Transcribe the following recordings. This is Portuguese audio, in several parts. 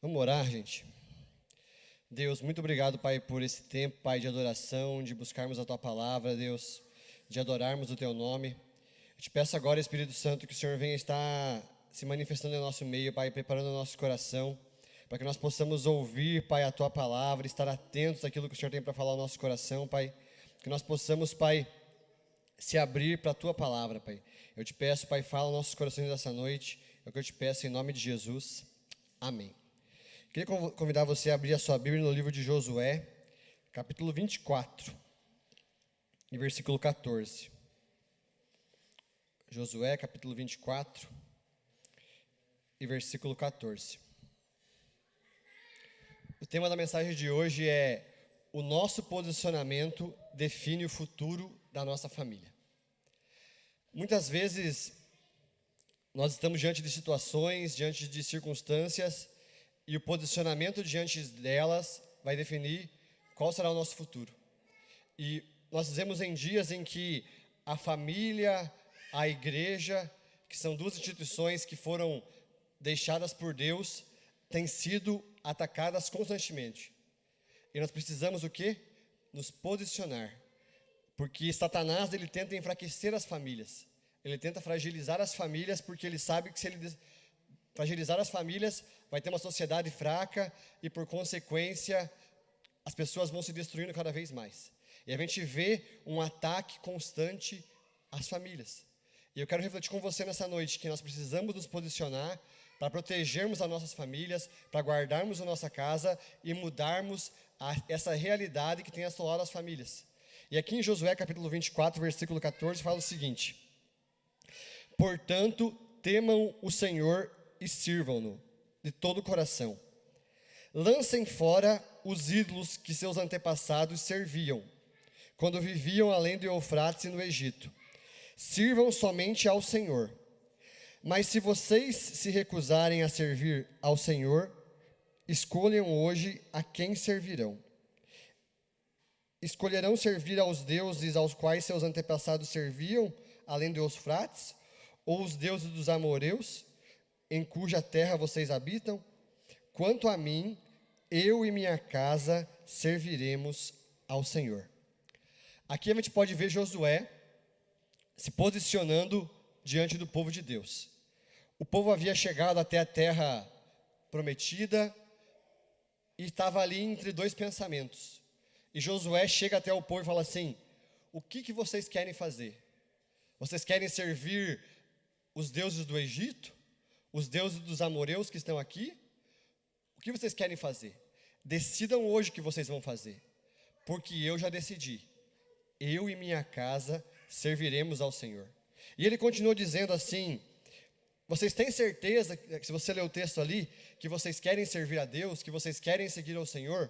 Vamos orar, gente? Deus, muito obrigado, Pai, por esse tempo, Pai, de adoração, de buscarmos a Tua palavra, Deus, de adorarmos o Teu nome. Eu te peço agora, Espírito Santo, que o Senhor venha estar se manifestando em nosso meio, Pai, preparando o nosso coração, para que nós possamos ouvir, Pai, a Tua palavra, estar atentos àquilo que o Senhor tem para falar ao nosso coração, Pai, que nós possamos, Pai, se abrir para a Tua palavra, Pai. Eu te peço, Pai, fala aos nossos corações dessa noite, é o que eu te peço em nome de Jesus. Amém. Queria convidar você a abrir a sua Bíblia no livro de Josué, capítulo 24, e versículo 14. Josué, capítulo 24, e versículo 14. O tema da mensagem de hoje é: o nosso posicionamento define o futuro da nossa família. Muitas vezes, nós estamos diante de situações, diante de circunstâncias, e o posicionamento diante delas vai definir qual será o nosso futuro. E nós vivemos em dias em que a família, a igreja, que são duas instituições que foram deixadas por Deus, têm sido atacadas constantemente. E nós precisamos o quê? Nos posicionar. Porque Satanás, ele tenta enfraquecer as famílias. Ele tenta fragilizar as famílias, porque ele sabe que se ele fragilizar as famílias, vai ter uma sociedade fraca e, por consequência, as pessoas vão se destruindo cada vez mais. E a gente vê um ataque constante às famílias. E eu quero refletir com você nessa noite que nós precisamos nos posicionar para protegermos as nossas famílias, para guardarmos a nossa casa e mudarmos essa realidade que tem assolado as famílias. E aqui em Josué capítulo 24, versículo 14, fala o seguinte: portanto, temam o Senhor e sirvam-no de todo o coração. Lancem fora os ídolos que seus antepassados serviam, quando viviam além do Eufrates e no Egito. Sirvam somente ao Senhor. Mas se vocês se recusarem a servir ao Senhor, escolham hoje a quem servirão. Escolherão servir aos deuses aos quais seus antepassados serviam, além do Eufrates, ou os deuses dos amorreus, em cuja terra vocês habitam? Quanto a mim, eu e minha casa serviremos ao Senhor. Aqui a gente pode ver Josué se posicionando diante do povo de Deus. O povo havia chegado até a terra prometida e estava ali entre dois pensamentos. E Josué chega até o povo e fala assim: o que vocês querem fazer? Vocês querem servir os deuses do Egito? Os deuses dos amorreus que estão aqui? O que vocês querem fazer? Decidam hoje o que vocês vão fazer, porque eu já decidi. Eu e minha casa serviremos ao Senhor. E ele continuou dizendo assim: vocês têm certeza, se você ler o texto ali, que vocês querem servir a Deus, que vocês querem seguir ao Senhor?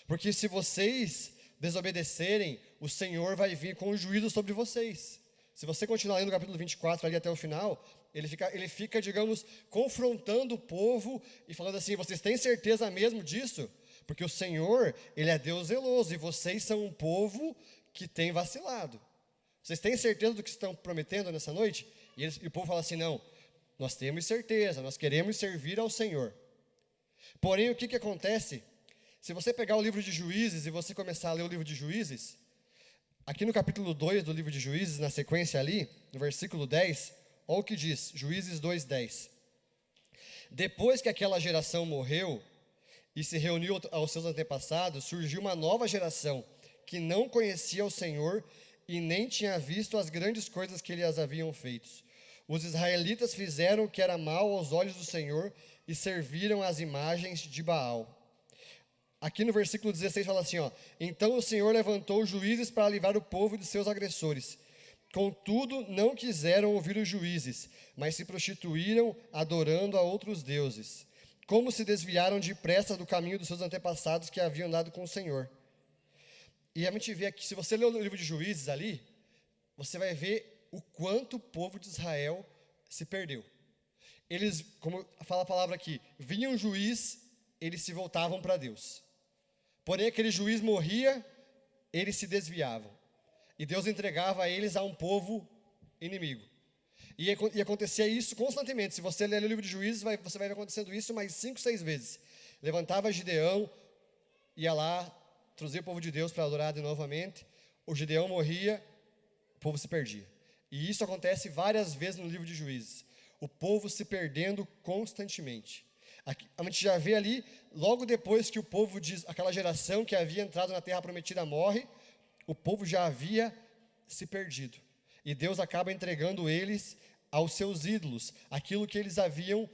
Porque se vocês desobedecerem, o Senhor vai vir com o juízo sobre vocês. Se você continuar lendo o capítulo 24 ali até o final, ele fica, digamos, confrontando o povo e falando assim: vocês têm certeza mesmo disso? Porque o Senhor, Ele é Deus zeloso e vocês são um povo que tem vacilado. Vocês têm certeza do que estão prometendo nessa noite? E o povo fala assim: não, nós temos certeza, nós queremos servir ao Senhor. Porém, o que acontece? Se você pegar o livro de Juízes e você começar a ler o livro de Juízes, aqui no capítulo 2 do livro de Juízes, na sequência ali, no versículo 10, olha o que diz, Juízes 2:10. Depois que aquela geração morreu e se reuniu aos seus antepassados, surgiu uma nova geração que não conhecia o Senhor e nem tinha visto as grandes coisas que eles haviam feito. Os israelitas fizeram o que era mal aos olhos do Senhor e serviram às imagens de Baal. Aqui no versículo 16 fala assim, ó: então o Senhor levantou juízes para livrar o povo de seus agressores. Contudo, não quiseram ouvir os juízes, mas se prostituíram adorando a outros deuses. Como se desviaram depressa do caminho dos seus antepassados que haviam andado com o Senhor. E a gente vê aqui, se você ler o livro de Juízes ali, você vai ver o quanto o povo de Israel se perdeu. Eles, como fala a palavra aqui, vinha um juiz, eles se voltavam para Deus. Porém, aquele juiz morria, eles se desviavam. E Deus entregava a eles a um povo inimigo. E acontecia isso constantemente. Se você ler o livro de Juízes, você vai ver acontecendo isso mais 5, 6 vezes. levantava Gideão, ia lá, trazia o povo de Deus para adorar de novamente, o Gideão morria, o povo se perdia. E isso acontece várias vezes no livro de Juízes. O povo se perdendo constantemente. A gente já vê ali, logo depois que o povo, aquela geração que havia entrado na terra prometida morre, o povo já havia se perdido. E Deus acaba entregando eles aos seus ídolos, aquilo que eles haviam,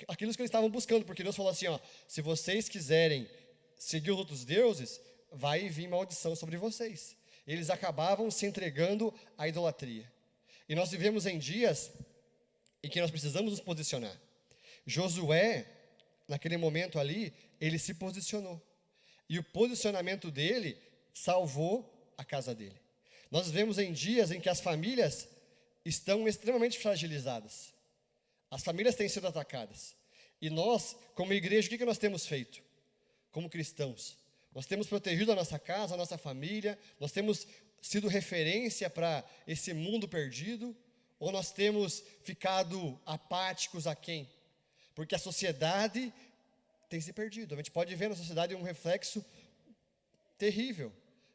aquilo que eles estavam buscando, porque Deus falou assim, ó, se vocês quiserem seguir os outros deuses, vai vir maldição sobre vocês. Eles acabavam se entregando à idolatria. E nós vivemos em dias em que nós precisamos nos posicionar. Josué, naquele momento ali, ele se posicionou. E o posicionamento dele salvou a casa dele. Nós vivemos em dias em que as famílias estão extremamente fragilizadas. As famílias têm sido atacadas. E nós, como igreja, o que nós temos feito? Como cristãos, nós temos protegido a nossa casa, a nossa família, nós temos sido referência para esse mundo perdido, ou nós temos ficado apáticos a quem? Porque a sociedade tem se perdido. A gente pode ver na sociedade um reflexo terrível.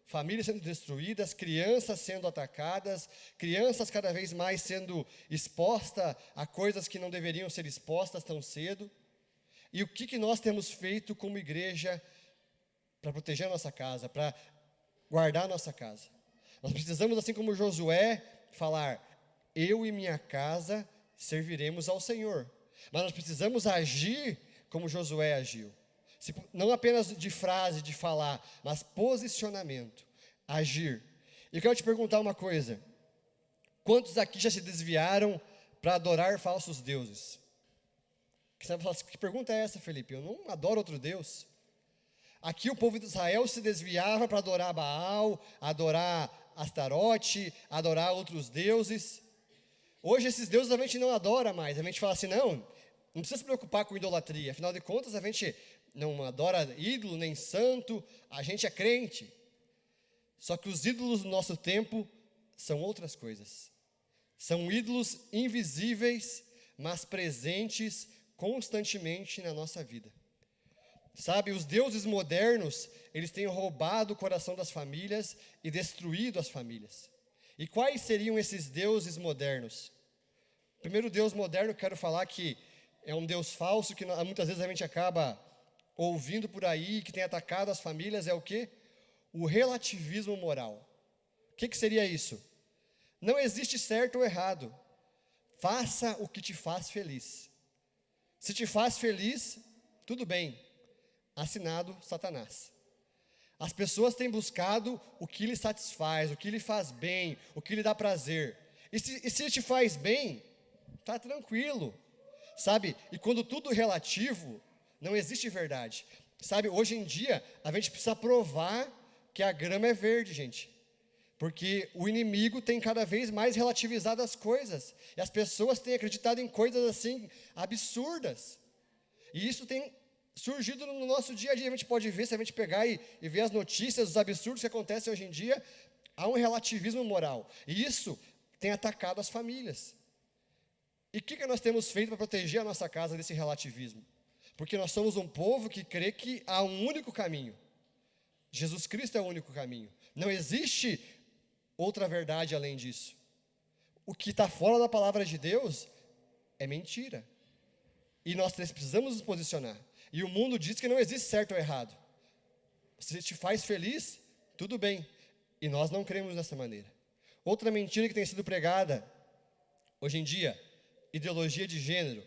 Famílias sendo destruídas, crianças sendo atacadas, crianças cada vez mais sendo expostas a coisas que não deveriam ser expostas tão cedo. E o que nós temos feito como igreja para proteger a nossa casa, para guardar a nossa casa? Nós precisamos, assim como Josué, falar, eu e minha casa serviremos ao Senhor. Mas nós precisamos agir como Josué agiu. Não apenas de frase, de falar, mas posicionamento, agir. E eu quero te perguntar uma coisa. Quantos aqui já se desviaram para adorar falsos deuses? Você vai falar, que pergunta é essa, Felipe? Eu não adoro outro Deus. Aqui o povo de Israel se desviava para adorar Baal, adorar Astarote, adorar outros deuses. Hoje esses deuses a gente não adora mais. A gente fala assim, não precisa se preocupar com idolatria. Afinal de contas, a gente não adora ídolo, nem santo, a gente é crente. Só que os ídolos do nosso tempo são outras coisas. São ídolos invisíveis, mas presentes constantemente na nossa vida. Sabe, os deuses modernos, eles têm roubado o coração das famílias e destruído as famílias. E quais seriam esses deuses modernos? O primeiro deus moderno, que quero falar que é um deus falso, que muitas vezes a gente acaba ouvindo por aí, que tem atacado as famílias, é o quê? O relativismo moral. O que seria isso? Não existe certo ou errado. Faça o que te faz feliz. Se te faz feliz, tudo bem. Assinado Satanás. As pessoas têm buscado o que lhe satisfaz, o que lhe faz bem, o que lhe dá prazer. E se te faz bem, está tranquilo. Sabe? E quando tudo é relativo, não existe verdade. Sabe, hoje em dia, a gente precisa provar que a grama é verde, gente. Porque o inimigo tem cada vez mais relativizado as coisas. E as pessoas têm acreditado em coisas assim, absurdas. E isso tem surgido no nosso dia a dia. A gente pode ver, se a gente pegar e ver as notícias, os absurdos que acontecem hoje em dia, há um relativismo moral. E isso tem atacado as famílias. E o que nós temos feito para proteger a nossa casa desse relativismo? Porque nós somos um povo que crê que há um único caminho. Jesus Cristo é o único caminho. Não existe outra verdade além disso. O que está fora da palavra de Deus é mentira. E nós precisamos nos posicionar. E o mundo diz que não existe certo ou errado. Se te faz feliz, tudo bem. E nós não cremos dessa maneira. Outra mentira que tem sido pregada hoje em dia, ideologia de gênero.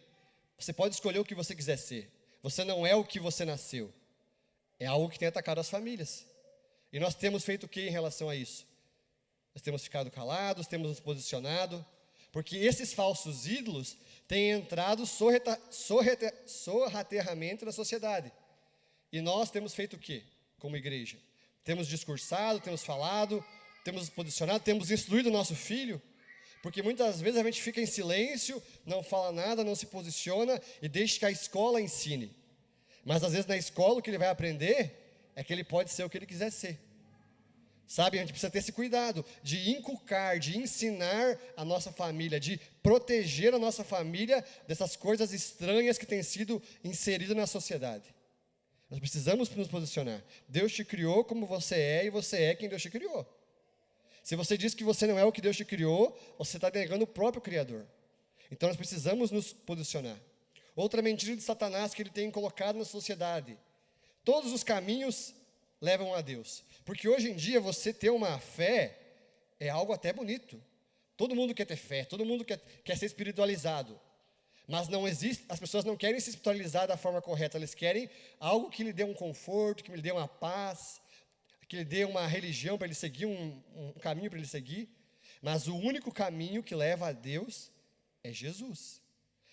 Você pode escolher o que você quiser ser. Você não é o que você nasceu. É algo que tem atacado as famílias. E nós temos feito o que em relação a isso? Nós temos ficado calados, temos nos posicionado, porque esses falsos ídolos têm entrado sorrateiramente na sociedade. E nós temos feito o que como igreja? Temos discursado, temos falado, temos nos posicionado, temos instruído o nosso filho, porque muitas vezes a gente fica em silêncio, não fala nada, não se posiciona e deixa que a escola ensine. Mas às vezes na escola o que ele vai aprender é que ele pode ser o que ele quiser ser. Sabe, a gente precisa ter esse cuidado de inculcar, de ensinar a nossa família, de proteger a nossa família dessas coisas estranhas que têm sido inseridas na sociedade. Nós precisamos nos posicionar. Deus te criou como você é e você é quem Deus te criou. Se você diz que você não é o que Deus te criou, você está negando o próprio Criador. Então nós precisamos nos posicionar. Outra mentira de Satanás que ele tem colocado na sociedade: todos os caminhos levam a Deus. Porque hoje em dia você ter uma fé é algo até bonito. Todo mundo quer ter fé, todo mundo quer ser espiritualizado. Mas não existe, as pessoas não querem se espiritualizar da forma correta, eles querem algo que lhe dê um conforto, que lhe dê uma paz, que lhe dê uma religião para ele seguir, um caminho para ele seguir. Mas o único caminho que leva a Deus é Jesus.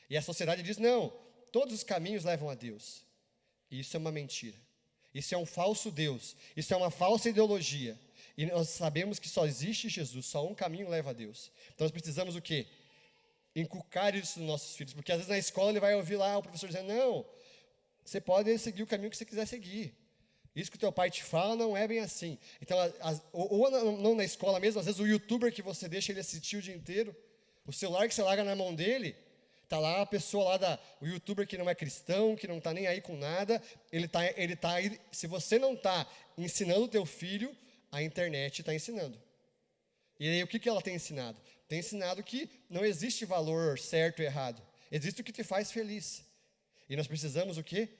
E a sociedade diz: não, todos os caminhos levam a Deus. E isso é uma mentira. Isso é um falso Deus. Isso é uma falsa ideologia. E nós sabemos que só existe Jesus, só um caminho leva a Deus. Então nós precisamos o quê? Inculcar isso nos nossos filhos. Porque às vezes na escola ele vai ouvir lá o professor dizendo: não, você pode seguir o caminho que você quiser seguir. Isso que o teu pai te fala não é bem assim. Então, ou não na escola mesmo, às vezes o youtuber que você deixa ele assistir o dia inteiro, o celular que você larga na mão dele, está lá a pessoa lá, o youtuber que não é cristão, que não está nem aí com nada, ele tá aí, se você não está ensinando o teu filho, a internet está ensinando. E aí o que ela tem ensinado? Tem ensinado que não existe valor certo e errado. Existe o que te faz feliz. E nós precisamos o quê?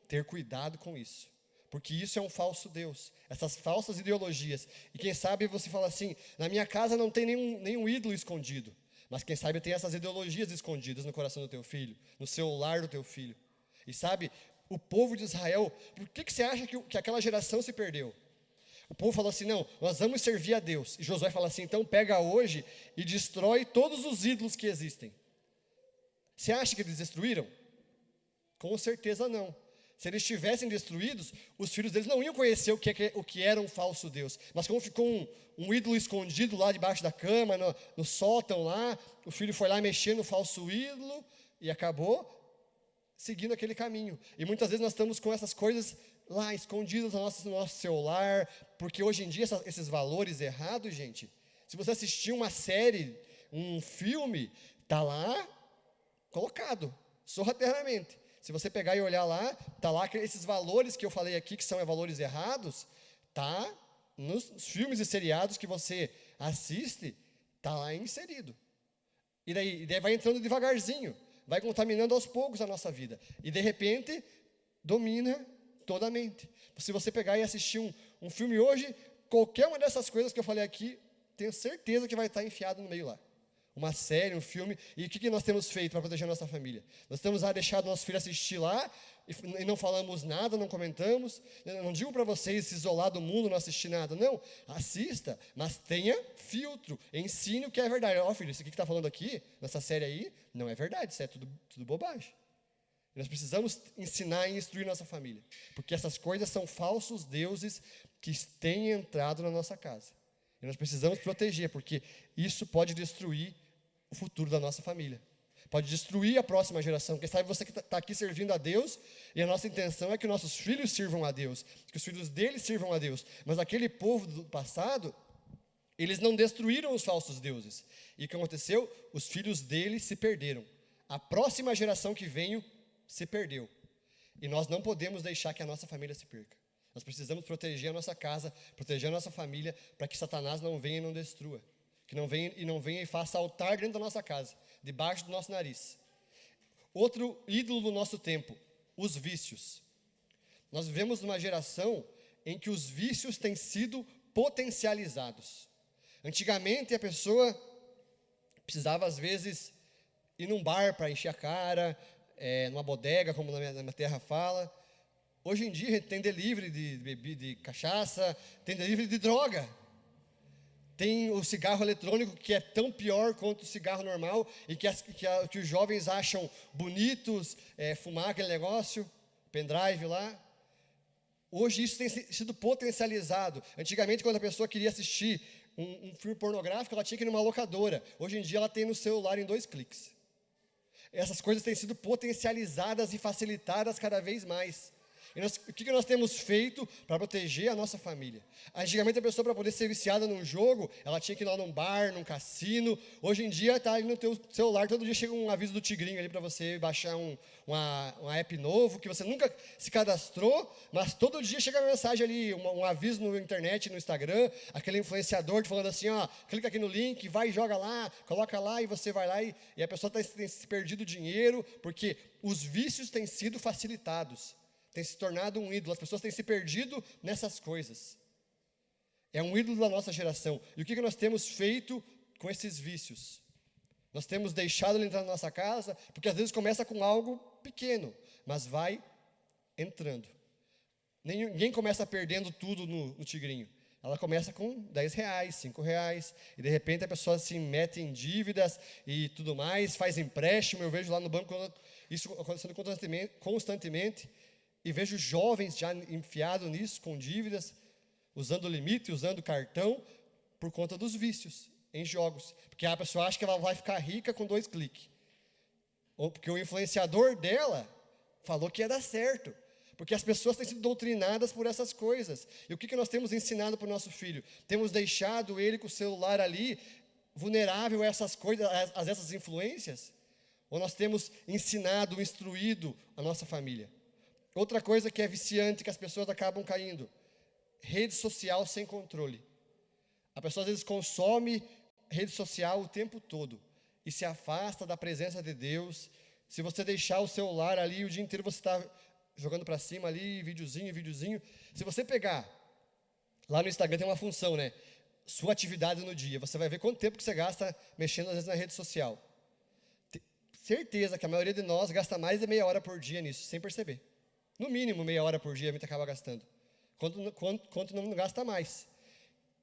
Ter cuidado com isso. Porque isso é um falso Deus. Essas falsas ideologias. E quem sabe você fala assim: na minha casa não tem nenhum ídolo escondido. Mas quem sabe tem essas ideologias escondidas no coração do teu filho, no celular do teu filho. E sabe, o povo de Israel, por que você acha que aquela geração se perdeu? O povo falou assim: não, nós vamos servir a Deus. E Josué fala assim: então pega hoje e destrói todos os ídolos que existem. Você acha que eles destruíram? Com certeza não. Se eles tivessem destruídos, os filhos deles não iam conhecer o que era um falso Deus. Mas como ficou um ídolo escondido lá debaixo da cama, no sótão lá, o filho foi lá mexer no falso ídolo e acabou seguindo aquele caminho. E muitas vezes nós estamos com essas coisas lá escondidas no nosso celular, porque hoje em dia esses valores errados, gente, se você assistir uma série, um filme, está lá colocado, sorrateiramente. Se você pegar e olhar lá, está lá esses valores que eu falei aqui, que são valores errados, está nos filmes e seriados que você assiste, está lá inserido. E daí vai entrando devagarzinho, vai contaminando aos poucos a nossa vida. E de repente, domina toda a mente. Se você pegar e assistir um filme hoje, qualquer uma dessas coisas que eu falei aqui, tenho certeza que vai estar enfiado no meio lá. Uma série, um filme. E o que nós temos feito para proteger a nossa família? Nós temos deixado nosso filho assistir lá e não falamos nada, não comentamos. Eu não digo para vocês se isolar do mundo, não assistir nada. Não, assista, mas tenha filtro. Ensine o que é verdade. Ó, filho, isso aqui que está falando aqui, nessa série aí, não é verdade, isso é tudo bobagem. E nós precisamos ensinar e instruir nossa família. Porque essas coisas são falsos deuses que têm entrado na nossa casa. E nós precisamos proteger, porque isso pode destruir o futuro da nossa família. Pode destruir a próxima geração. Quem sabe você que está aqui servindo a Deus, e a nossa intenção é que nossos filhos sirvam a Deus, que os filhos deles sirvam a Deus. Mas aquele povo do passado, eles não destruíram os falsos deuses. E o que aconteceu? Os filhos deles se perderam. A próxima geração que veio se perdeu. E nós não podemos deixar que a nossa família se perca. Nós precisamos proteger a nossa casa, proteger a nossa família, para que Satanás não venha e não destrua. Que não venha e faça altar dentro da nossa casa, debaixo do nosso nariz. Outro ídolo do nosso tempo, os vícios. Nós vivemos numa geração em que os vícios têm sido potencializados. Antigamente a pessoa precisava às vezes ir num bar para encher a cara, numa bodega, como na minha terra fala. Hoje em dia a gente tem delivery de bebida, de cachaça, tem delivery de droga. Tem o cigarro eletrônico, que é tão pior quanto o cigarro normal, e que os jovens acham bonitos, fumar aquele negócio, pendrive lá. Hoje isso tem sido potencializado. Antigamente, quando a pessoa queria assistir um filme pornográfico, ela tinha que ir numa locadora. Hoje em dia ela tem no celular em 2 cliques. Essas coisas têm sido potencializadas e facilitadas cada vez mais. O que nós temos feito para proteger a nossa família? Antigamente a pessoa, para poder ser viciada num jogo, ela tinha que ir lá num bar, num cassino. Hoje em dia está ali no teu celular, todo dia chega um aviso do Tigrinho ali para você baixar um app novo, que você nunca se cadastrou, mas todo dia chega uma mensagem ali, um aviso na internet, no Instagram, aquele influenciador te falando assim, ó, clica aqui no link, vai e joga lá, coloca lá e você vai lá e a pessoa tem se perdido dinheiro, porque os vícios têm sido facilitados. Tem se tornado um ídolo, as pessoas têm se perdido nessas coisas. É um ídolo da nossa geração. E o que nós temos feito com esses vícios? Nós temos deixado ele entrar na nossa casa, porque às vezes começa com algo pequeno, mas vai entrando. Ninguém começa perdendo tudo no Tigrinho. Ela começa com R$10, R$5, e de repente a pessoa se mete em dívidas e tudo mais, faz empréstimo. Eu vejo lá no banco isso acontecendo constantemente. E vejo jovens já enfiados nisso, com dívidas, usando limite, usando cartão, por conta dos vícios em jogos. Porque a pessoa acha que ela vai ficar rica com 2 cliques. Ou porque o influenciador dela falou que ia dar certo. Porque as pessoas têm sido doutrinadas por essas coisas. E o que nós temos ensinado para o nosso filho? Temos deixado ele com o celular ali, vulnerável a essas coisas, a essas influências? Ou nós temos ensinado, instruído a nossa família? Outra coisa que é viciante, que as pessoas acabam caindo, rede social sem controle. A pessoa às vezes consome rede social o tempo todo e se afasta da presença de Deus. Se você deixar o celular ali, o dia inteiro você está jogando para cima ali, videozinho. Se você pegar, lá no Instagram tem uma função, né? Sua atividade no dia. Você vai ver quanto tempo que você gasta mexendo às vezes na rede social. Certeza que a maioria de nós gasta mais de meia hora por dia nisso, sem perceber. No mínimo, meia hora por dia a gente acaba gastando. Quanto não gasta mais.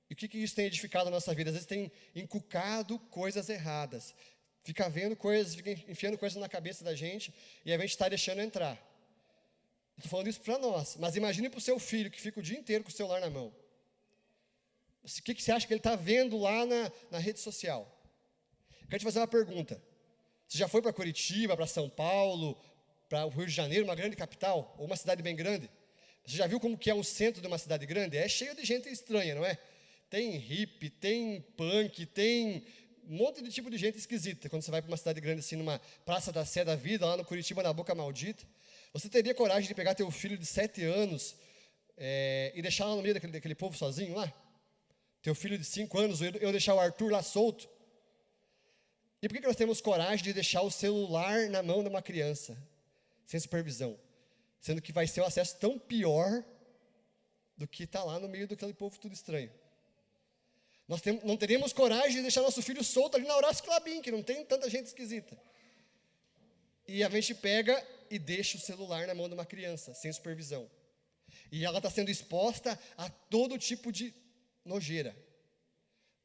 E o que isso tem edificado na nossa vida? Às vezes tem inculcado coisas erradas. Fica vendo coisas, fica enfiando coisas na cabeça da gente e a gente está deixando entrar. Estou falando isso para nós, mas imagine para o seu filho que fica o dia inteiro com o celular na mão. O que você acha que ele está vendo lá na rede social? Quero te fazer uma pergunta. Você já foi para Curitiba, para São Paulo, para o Rio de Janeiro, uma grande capital, ou uma cidade bem grande? Você já viu como que é o centro de uma cidade grande? É cheio de gente estranha, não é? Tem hippie, tem punk, tem um monte de tipo de gente esquisita. Quando você vai para uma cidade grande assim, numa Praça da Sé da vida, lá no Curitiba, na Boca Maldita, você teria coragem de pegar teu filho de 7 anos e deixar lá no meio daquele povo sozinho lá? Teu filho de 5 anos, eu deixar o Arthur lá solto? E por que nós temos coragem de deixar o celular na mão de uma criança, sem supervisão? Sendo que vai ser um acesso tão pior do que está lá no meio daquele povo tudo estranho. Nós não teríamos coragem de deixar nosso filho solto ali na Horácio Clabin, que não tem tanta gente esquisita. E a gente pega e deixa o celular na mão de uma criança, sem supervisão. E ela está sendo exposta a todo tipo de nojeira.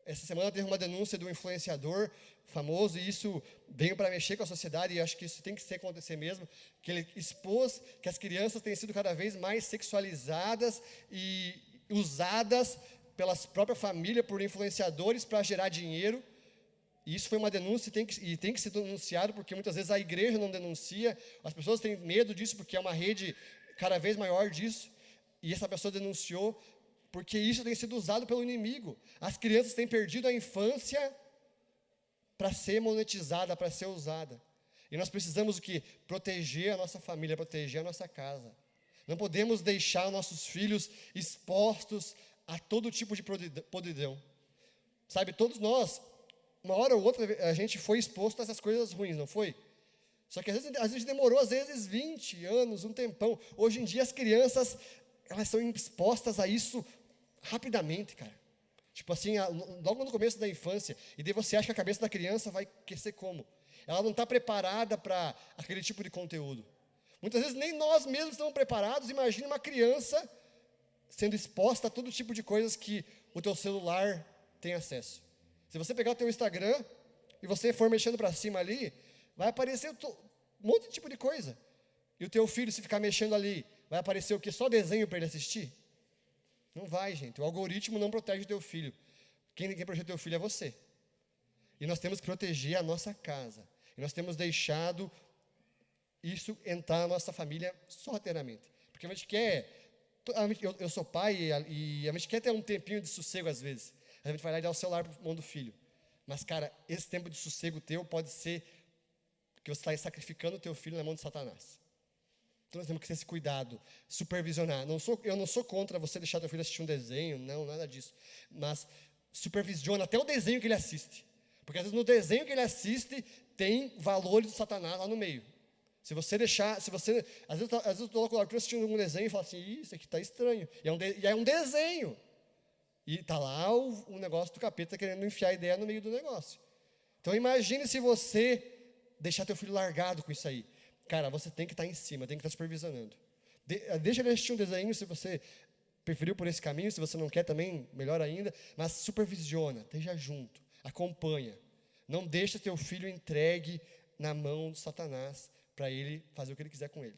Essa semana teve uma denúncia do influenciador famoso, e isso veio para mexer com a sociedade, e acho que isso tem que acontecer mesmo, que ele expôs que as crianças têm sido cada vez mais sexualizadas e usadas pelas próprias famílias, por influenciadores, para gerar dinheiro. E isso foi uma denúncia e tem que ser denunciado, porque muitas vezes a igreja não denuncia, as pessoas têm medo disso, porque é uma rede cada vez maior disso, e essa pessoa denunciou, porque isso tem sido usado pelo inimigo. As crianças têm perdido a infância para ser monetizada, para ser usada. E nós precisamos o quê? Proteger a nossa família, proteger a nossa casa. Não podemos deixar nossos filhos expostos a todo tipo de podridão. Sabe, todos nós, uma hora ou outra, a gente foi exposto a essas coisas ruins, não foi? Só que às vezes demorou, 20 anos, um tempão. Hoje em dia as crianças, elas são expostas a isso rapidamente, cara. Tipo assim, logo no começo da infância. E daí você acha que a cabeça da criança vai crescer como? Ela não está preparada para aquele tipo de conteúdo. Muitas vezes nem nós mesmos estamos preparados. Imagine uma criança sendo exposta a todo tipo de coisas que o teu celular tem acesso. Se você pegar o teu Instagram e você for mexendo para cima ali, vai aparecer um monte de tipo de coisa. E o teu filho, se ficar mexendo ali, vai aparecer o quê? Só desenho para ele assistir? Não vai, gente. O algoritmo não protege o teu filho. Quem protege o teu filho é você. E nós temos que proteger a nossa casa. E nós temos deixado isso entrar na nossa família sorrateiramente. Porque a gente quer, eu sou pai e a gente quer ter um tempinho de sossego às vezes. A gente vai lá e dá o celular para mão do filho. Mas, cara, esse tempo de sossego teu pode ser que você está sacrificando o teu filho na mão de Satanás. Então nós temos que ter esse cuidado, supervisionar. Eu não sou contra você deixar teu filho assistir um desenho, não, nada disso. Mas supervisiona até o desenho que ele assiste. Porque às vezes no desenho que ele assiste tem valores do Satanás lá no meio. Se você deixar, às vezes eu estou lá assistindo um desenho e falo assim, isso aqui está estranho. E é um desenho. E está lá o negócio do capeta querendo enfiar a ideia no meio do negócio. Então imagine se você deixar teu filho largado com isso aí. Cara, você tem que estar em cima, tem que estar supervisionando. Deixa ele assistir um desenho se você preferiu por esse caminho, se você não quer também, melhor ainda. Mas supervisiona, esteja junto, acompanha. Não deixa teu filho entregue na mão de Satanás para ele fazer o que ele quiser com ele.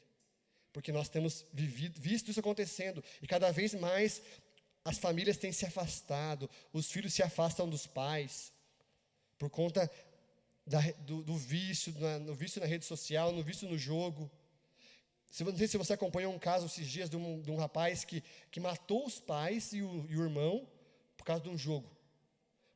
Porque nós temos visto isso acontecendo. E cada vez mais as famílias têm se afastado, os filhos se afastam dos pais, por conta do vício, no vício na rede social, no vício no jogo. Não sei se você acompanhou um caso esses dias de um rapaz que matou os pais e o irmão por causa de um jogo.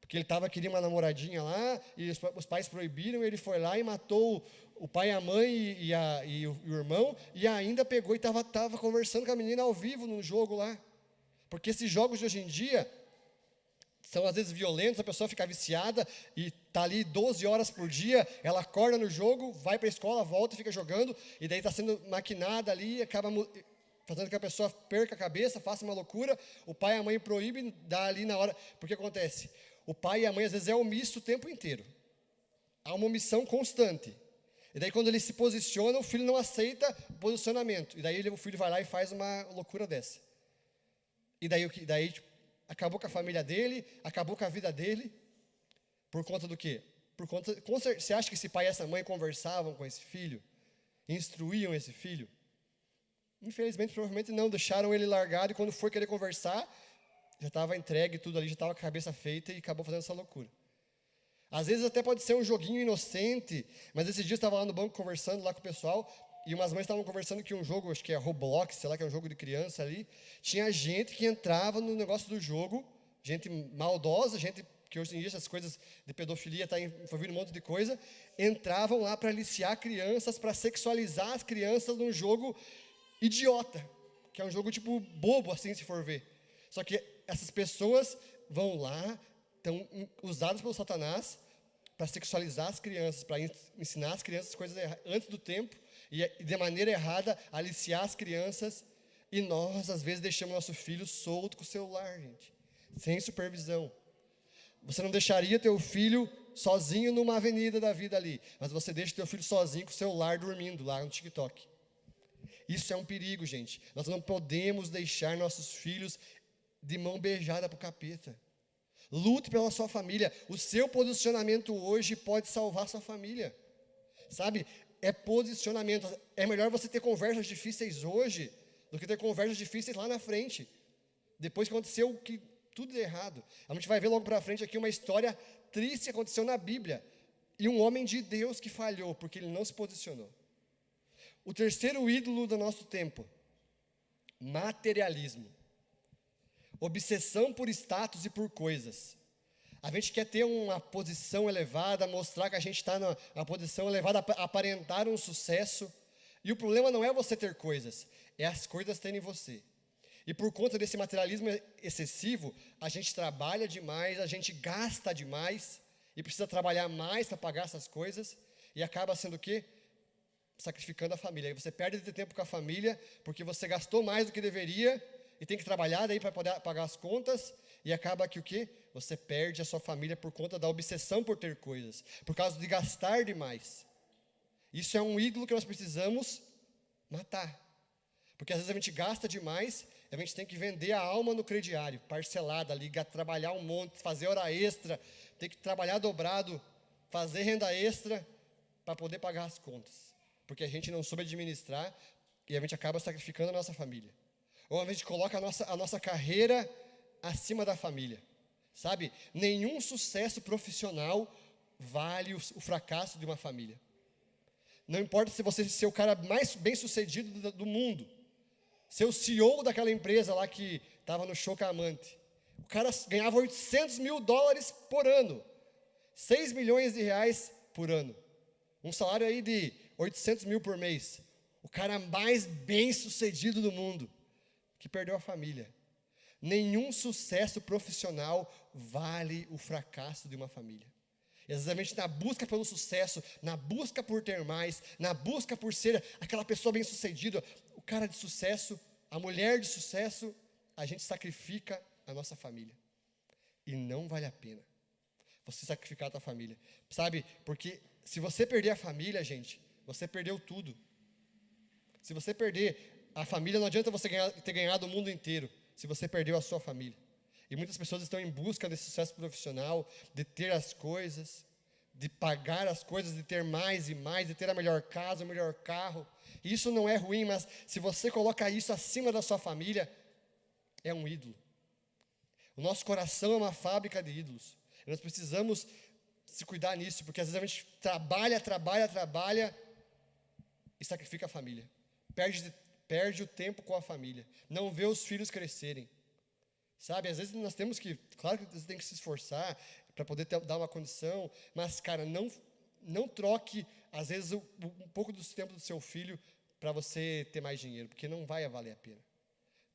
Porque ele queria uma namoradinha lá, e os pais proibiram, ele foi lá e matou o pai, a mãe e o irmão, e ainda pegou e estava conversando com a menina ao vivo no jogo lá. Porque esses jogos de hoje em dia são às vezes violentos, a pessoa fica viciada e está ali 12 horas por dia, ela acorda no jogo, vai para a escola, volta e fica jogando, e daí está sendo maquinada ali, acaba fazendo que a pessoa perca a cabeça, faça uma loucura, o pai e a mãe proíbem, dá ali na hora, porque acontece, o pai e a mãe às vezes é omisso o tempo inteiro, há uma omissão constante, e daí quando ele se posiciona, o filho não aceita o posicionamento, e daí o filho vai lá e faz uma loucura dessa. E daí acabou com a família dele, acabou com a vida dele, por conta do quê? Você acha que esse pai e essa mãe conversavam com esse filho? Instruíam esse filho? Infelizmente, provavelmente não, deixaram ele largado e quando foi querer conversar, já estava entregue tudo ali, já estava com a cabeça feita e acabou fazendo essa loucura. Às vezes até pode ser um joguinho inocente, mas esses dias eu estava lá no banco conversando lá com o pessoal, e umas mães estavam conversando que um jogo, acho que é Roblox, sei lá, que é um jogo de criança ali, tinha gente que entrava no negócio do jogo, gente maldosa, gente que hoje em dia essas coisas de pedofilia está envolvendo um monte de coisa, entravam lá para aliciar crianças, para sexualizar as crianças num jogo idiota, que é um jogo tipo bobo, assim, se for ver. Só que essas pessoas vão lá, estão usadas pelo Satanás para sexualizar as crianças, para ensinar as crianças coisas antes do tempo, e de maneira errada, aliciar as crianças, e nós, às vezes, deixamos nosso filho solto com o celular, gente, sem supervisão. Você não deixaria teu filho sozinho numa avenida da vida ali, mas você deixa teu filho sozinho com o celular dormindo lá no TikTok. Isso é um perigo, gente. Nós não podemos deixar nossos filhos de mão beijada para o capeta. Lute pela sua família. O seu posicionamento hoje pode salvar sua família. Sabe? É posicionamento. É melhor você ter conversas difíceis hoje do que ter conversas difíceis lá na frente. Depois que aconteceu tudo de errado. A gente vai ver logo para frente aqui uma história triste que aconteceu na Bíblia. E um homem de Deus que falhou porque ele não se posicionou. O terceiro ídolo do nosso tempo. Materialismo. Obsessão por status e por coisas. A gente quer ter uma posição elevada, mostrar que a gente está na posição elevada, aparentar um sucesso. E o problema não é você ter coisas, é as coisas terem você. E por conta desse materialismo excessivo, a gente trabalha demais, a gente gasta demais, e precisa trabalhar mais para pagar essas coisas, e acaba sendo o quê? Sacrificando a família. Aí você perde de ter tempo com a família, porque você gastou mais do que deveria, e tem que trabalhar daí para poder pagar as contas, e acaba que o quê? Você perde a sua família por conta da obsessão por ter coisas, por causa de gastar demais. Isso é um ídolo que nós precisamos matar. Porque às vezes a gente gasta demais, a gente tem que vender a alma no crediário, parcelada ali, trabalhar um monte, fazer hora extra, tem que trabalhar dobrado, fazer renda extra para poder pagar as contas. Porque a gente não soube administrar e a gente acaba sacrificando a nossa família. Ou a gente coloca a nossa carreira acima da família. Sabe? Nenhum sucesso profissional vale o fracasso de uma família. Não importa se você ser o cara mais bem sucedido do mundo. ser o CEO daquela empresa lá que estava no show com a amante. O cara ganhava $800 mil por ano. 6 milhões de reais por ano. Um salário aí de 800 mil por mês. O cara mais bem sucedido do mundo, que perdeu a família. Nenhum sucesso profissional vale o fracasso de uma família. Exatamente na busca pelo sucesso, na busca por ter mais, na busca por ser aquela pessoa bem sucedida, o cara de sucesso, a mulher de sucesso, a gente sacrifica a nossa família. E não vale a pena você sacrificar a tua família. Sabe, porque se você perder a família, gente, você perdeu tudo. Se você perder a família, não adianta você ter ganhado o mundo inteiro, se você perdeu a sua família. E muitas pessoas estão em busca desse sucesso profissional, de ter as coisas, de pagar as coisas, de ter mais e mais, de ter a melhor casa, o melhor carro. E isso não é ruim, mas se você coloca isso acima da sua família, é um ídolo. O nosso coração é uma fábrica de ídolos. E nós precisamos se cuidar nisso, porque às vezes a gente trabalha e sacrifica a família. Perde o tempo com a família. Não vê os filhos crescerem. Sabe, às vezes nós temos que, claro que você tem que se esforçar para poder dar uma condição, mas, cara, não troque, às vezes, um pouco do tempo do seu filho para você ter mais dinheiro, porque não vai valer a pena.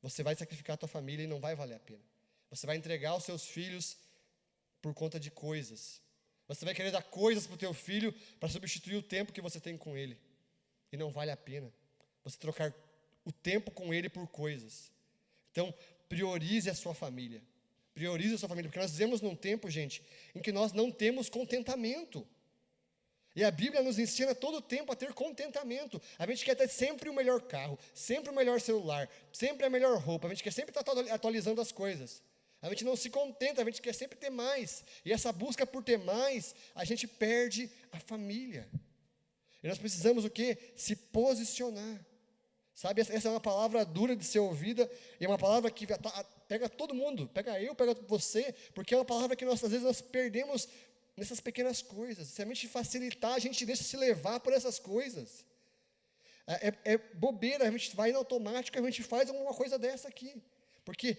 Você vai sacrificar a tua família e não vai valer a pena. Você vai entregar os seus filhos por conta de coisas. Você vai querer dar coisas para o teu filho para substituir o tempo que você tem com ele. E não vale a pena você trocar o tempo com ele por coisas. Então, priorize a sua família. Priorize a sua família, porque nós vivemos num tempo, gente, em que nós não temos contentamento. E a Bíblia nos ensina todo o tempo a ter contentamento. A gente quer ter sempre o melhor carro, sempre o melhor celular, sempre a melhor roupa. A gente quer sempre estar atualizando as coisas. A gente não se contenta, a gente quer sempre ter mais. E essa busca por ter mais, a gente perde a família. E nós precisamos o quê? Se posicionar. Sabe, essa é uma palavra dura de ser ouvida, e é uma palavra que pega todo mundo, pega eu, pega você, porque é uma palavra que às vezes nós perdemos nessas pequenas coisas. Se a gente facilitar, a gente deixa se levar por essas coisas. É bobeira, a gente vai no automático, a gente faz uma coisa dessa aqui. Porque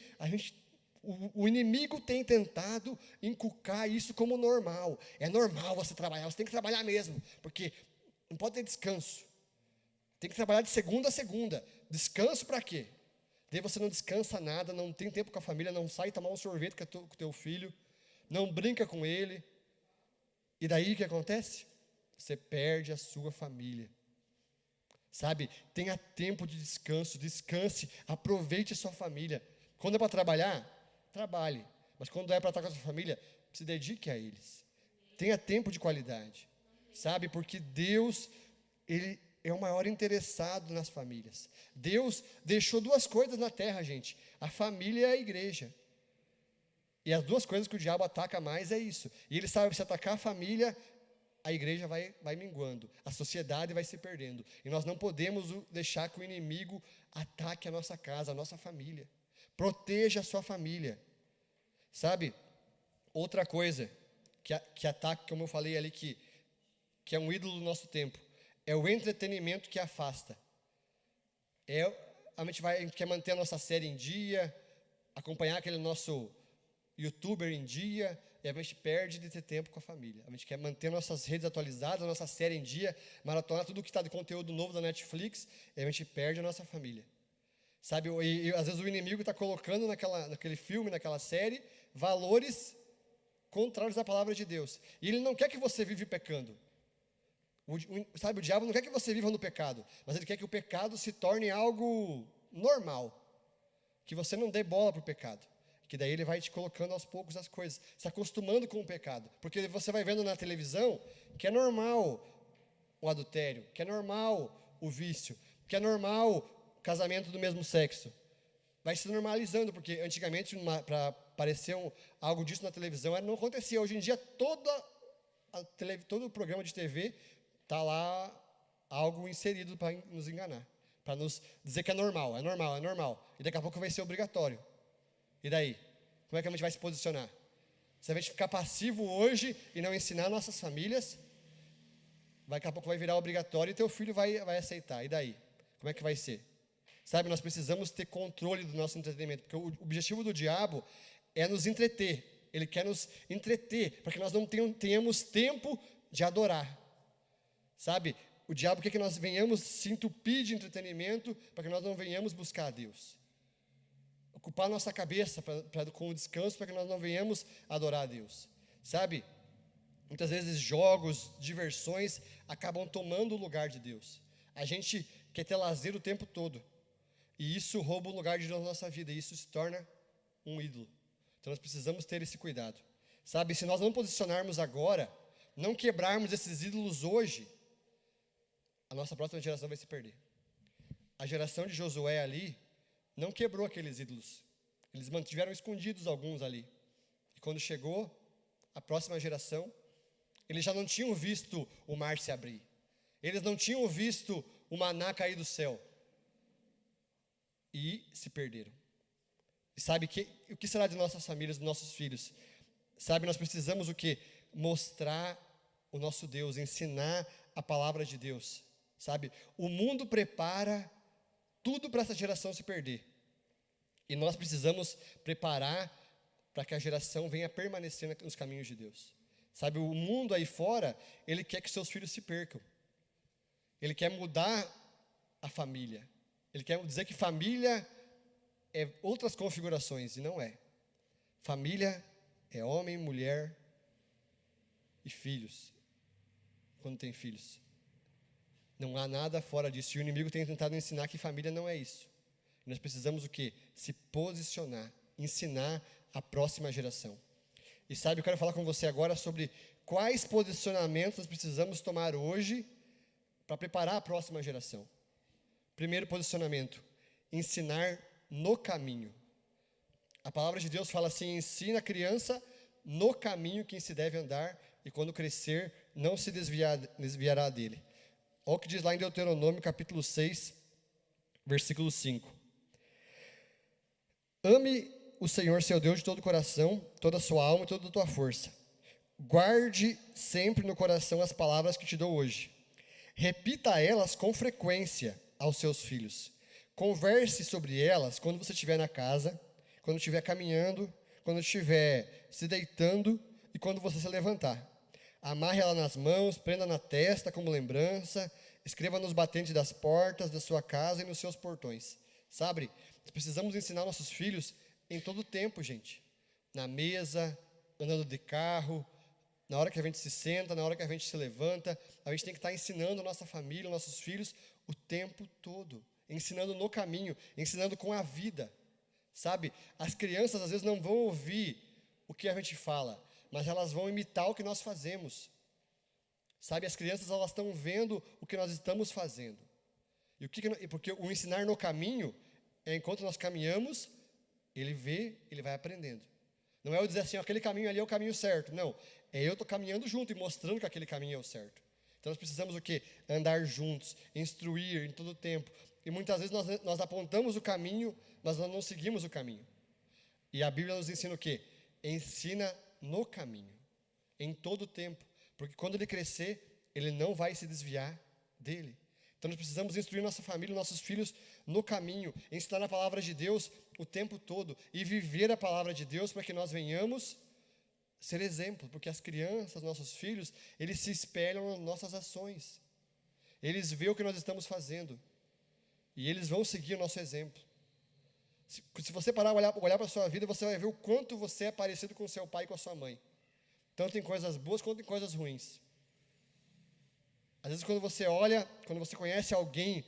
o inimigo tem tentado inculcar isso como normal. É normal você trabalhar, você tem que trabalhar mesmo, porque não pode ter descanso. Tem que trabalhar de segunda a segunda. Descanso para quê? Daí você não descansa nada, não tem tempo com a família, não sai tomar um sorvete com o teu filho, não brinca com ele. E daí o que acontece? Você perde a sua família. Sabe? Tenha tempo de descanso, descanse, aproveite a sua família. Quando é para trabalhar, trabalhe. Mas quando é para estar com a sua família, se dedique a eles. Tenha tempo de qualidade. Sabe? Porque Deus, Ele é o maior interessado nas famílias. Deus deixou duas coisas na terra, gente: a família e a igreja. E as duas coisas que o diabo ataca mais é isso. E ele sabe que se atacar a família, a igreja vai minguando, a sociedade vai se perdendo. E nós não podemos deixar que o inimigo ataque a nossa casa, a nossa família. Proteja a sua família. Sabe, outra coisa que ataca, como eu falei ali, que é um ídolo do nosso tempo, é o entretenimento que afasta. A gente quer manter a nossa série em dia, acompanhar aquele nosso youtuber em dia, e a gente perde de ter tempo com a família. A gente quer manter nossas redes atualizadas, a nossa série em dia, maratonar tudo que está de conteúdo novo da Netflix, e a gente perde a nossa família. Sabe, e às vezes o inimigo está colocando naquele filme, naquela série, valores contrários à palavra de Deus. E ele não quer que você vive pecando. Sabe, o diabo não quer que você viva no pecado, mas ele quer que o pecado se torne algo normal, que você não dê bola para o pecado, que daí ele vai te colocando aos poucos as coisas, se acostumando com o pecado, porque você vai vendo na televisão que é normal o adultério, que é normal o vício, que é normal o casamento do mesmo sexo, vai se normalizando, porque antigamente para aparecer algo disso na televisão não acontecia. Hoje em dia todo o programa de TV está lá algo inserido para nos enganar, para nos dizer que é normal. E daqui a pouco vai ser obrigatório. E daí? Como é que a gente vai se posicionar? Se a gente ficar passivo hoje e não ensinar nossas famílias, daqui a pouco vai virar obrigatório e teu filho vai aceitar. E daí? Como é que vai ser? Sabe, nós precisamos ter controle do nosso entretenimento, porque o objetivo do diabo é nos entreter. Ele quer nos entreter, para que nós não tenhamos tempo de adorar. Sabe, o diabo quer que nós venhamos se entupir de entretenimento, para que nós não venhamos buscar a Deus. Ocupar nossa cabeça com o descanso, para que nós não venhamos adorar a Deus. Sabe, muitas vezes jogos, diversões, acabam tomando o lugar de Deus. A gente quer ter lazer o tempo todo. E isso rouba o lugar de Deus na nossa vida, e isso se torna um ídolo. Então nós precisamos ter esse cuidado. Sabe, se nós não posicionarmos agora, não quebrarmos esses ídolos hoje, a nossa próxima geração vai se perder. A geração de Josué ali não quebrou aqueles ídolos. Eles mantiveram escondidos alguns ali. E quando chegou a próxima geração, eles já não tinham visto o mar se abrir. Eles não tinham visto o maná cair do céu. E se perderam. E sabe o que será de nossas famílias, dos nossos filhos? Sabe, nós precisamos o quê? Mostrar o nosso Deus, ensinar a palavra de Deus. Sabe, o mundo prepara tudo para essa geração se perder. E nós precisamos preparar para que a geração venha permanecer nos caminhos de Deus. Sabe, o mundo aí fora, ele quer que seus filhos se percam. Ele quer mudar a família. Ele quer dizer que família é outras configurações, e não é. Família é homem, mulher e filhos. Quando tem filhos. Não há nada fora disso. E o inimigo tem tentado ensinar que família não é isso. E nós precisamos o quê? Se posicionar, ensinar a próxima geração. E sabe, eu quero falar com você agora sobre quais posicionamentos nós precisamos tomar hoje para preparar a próxima geração. Primeiro posicionamento, ensinar no caminho. A palavra de Deus fala assim: ensina a criança no caminho que se deve andar, e quando crescer, não se desviará dele. Olha o que diz lá em Deuteronômio, capítulo 6, versículo 5. Ame o Senhor, seu Deus, de todo o coração, toda a sua alma e toda a tua força. Guarde sempre no coração as palavras que te dou hoje. Repita elas com frequência aos seus filhos. Converse sobre elas quando você estiver na casa, quando estiver caminhando, quando estiver se deitando e quando você se levantar. Amarre ela nas mãos, prenda na testa como lembrança, escreva nos batentes das portas da sua casa e nos seus portões. Sabe, nós precisamos ensinar nossos filhos em todo o tempo, gente. Na mesa, andando de carro, na hora que a gente se senta, na hora que a gente se levanta. A gente tem que estar ensinando a nossa família, nossos filhos, o tempo todo. Ensinando no caminho, ensinando com a vida. Sabe, as crianças às vezes não vão ouvir o que a gente fala, mas elas vão imitar o que nós fazemos. Sabe, as crianças elas estão vendo o que nós estamos fazendo. Porque o ensinar no caminho é enquanto nós caminhamos, ele vê, ele vai aprendendo. Não é eu dizer assim, aquele caminho ali é o caminho certo. Não, é eu estou caminhando junto e mostrando que aquele caminho é o certo. Então nós precisamos o quê? Andar juntos, instruir em todo o tempo. E muitas vezes nós apontamos o caminho, mas nós não seguimos o caminho. E a Bíblia nos ensina o quê? Ensina no caminho, em todo o tempo. Porque quando ele crescer, ele não vai se desviar dele. Então nós precisamos instruir nossa família, nossos filhos no caminho, ensinar a palavra de Deus o tempo todo e viver a palavra de Deus para que nós venhamos ser exemplo, porque as crianças, nossos filhos, eles se espelham nas nossas ações. Eles veem o que nós estamos fazendo e eles vão seguir o nosso exemplo. Se você parar e olhar para a sua vida, você vai ver o quanto você é parecido com o seu pai e com a sua mãe. Tanto em coisas boas quanto em coisas ruins. Às vezes quando você olha, quando você conhece alguém,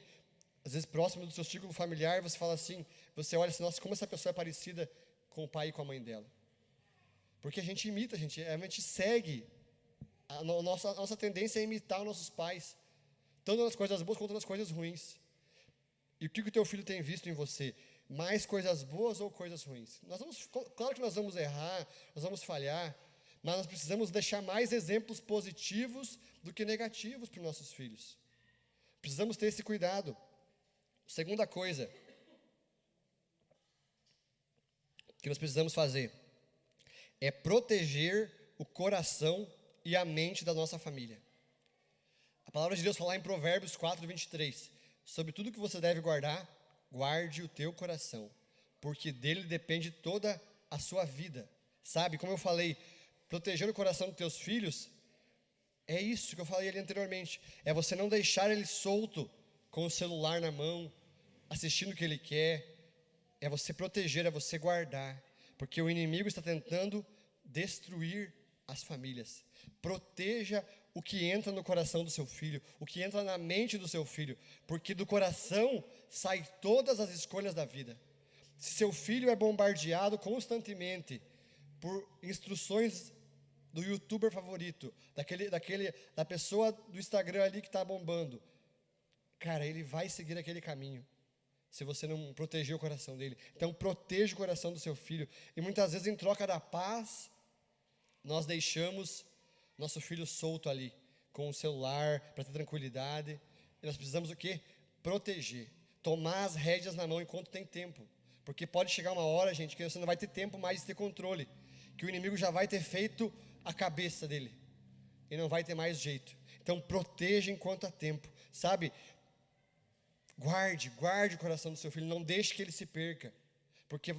às vezes próximo do seu círculo familiar, você fala assim, você olha assim, nossa, como essa pessoa é parecida com o pai e com a mãe dela. Porque a gente imita, a gente segue. A nossa tendência é imitar os nossos pais, tanto nas coisas boas quanto nas coisas ruins. E o que o teu filho tem visto em você? Mais coisas boas ou coisas ruins? Claro que nós vamos errar, nós vamos falhar, mas nós precisamos deixar mais exemplos positivos do que negativos para os nossos filhos. Precisamos ter esse cuidado. Segunda coisa que nós precisamos fazer é proteger o coração e a mente da nossa família. A palavra de Deus fala em Provérbios 4:23, sobre tudo que você deve guardar, guarde o teu coração, porque dele depende toda a sua vida. Sabe, como eu falei, proteger o coração dos teus filhos, é isso que eu falei ali anteriormente. É você não deixar ele solto, com o celular na mão, assistindo o que ele quer. É você proteger, é você guardar. Porque o inimigo está tentando destruir as famílias. Proteja o que entra no coração do seu filho, o que entra na mente do seu filho. Porque do coração saem todas as escolhas da vida. Se seu filho é bombardeado constantemente por instruções do youtuber favorito, da pessoa do Instagram ali que está bombando, cara, ele vai seguir aquele caminho, se você não proteger o coração dele. Então, proteja o coração do seu filho. E muitas vezes, em troca da paz, nós deixamos nosso filho solto ali, com o celular, para ter tranquilidade. E nós precisamos o quê? Proteger. Tomar as rédeas na mão enquanto tem tempo. Porque pode chegar uma hora, gente, que você não vai ter tempo mais de ter controle. Que o inimigo já vai ter feito a cabeça dele. E não vai ter mais jeito. Então, proteja enquanto há tempo. Sabe? Guarde o coração do seu filho. Não deixe que ele se perca. Porque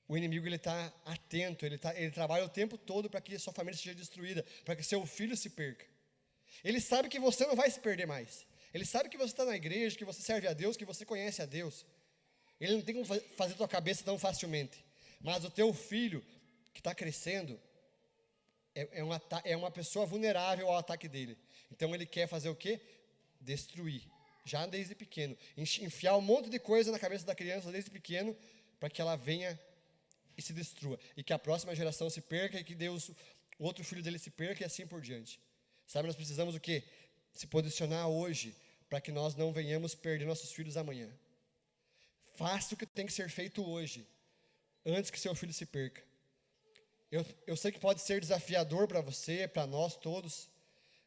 o inimigo, ele está atento. Ele trabalha o tempo todo para que a sua família seja destruída. Para que seu filho se perca. Ele sabe que você não vai se perder mais. Ele sabe que você está na igreja, que você serve a Deus, que você conhece a Deus. Ele não tem como fazer tua cabeça tão facilmente. Mas o teu filho, que está crescendo, é uma pessoa vulnerável ao ataque dele. Então ele quer fazer o quê? Destruir. Já desde pequeno. Enfiar um monte de coisa na cabeça da criança desde pequeno, para que ela venha e se destrua. E que a próxima geração se perca, e que o outro filho dele se perca, e assim por diante. Sabe, nós precisamos o quê? Se posicionar hoje, para que nós não venhamos perder nossos filhos amanhã. Faça o que tem que ser feito hoje, antes que seu filho se perca. Eu sei que pode ser desafiador para você, para nós todos,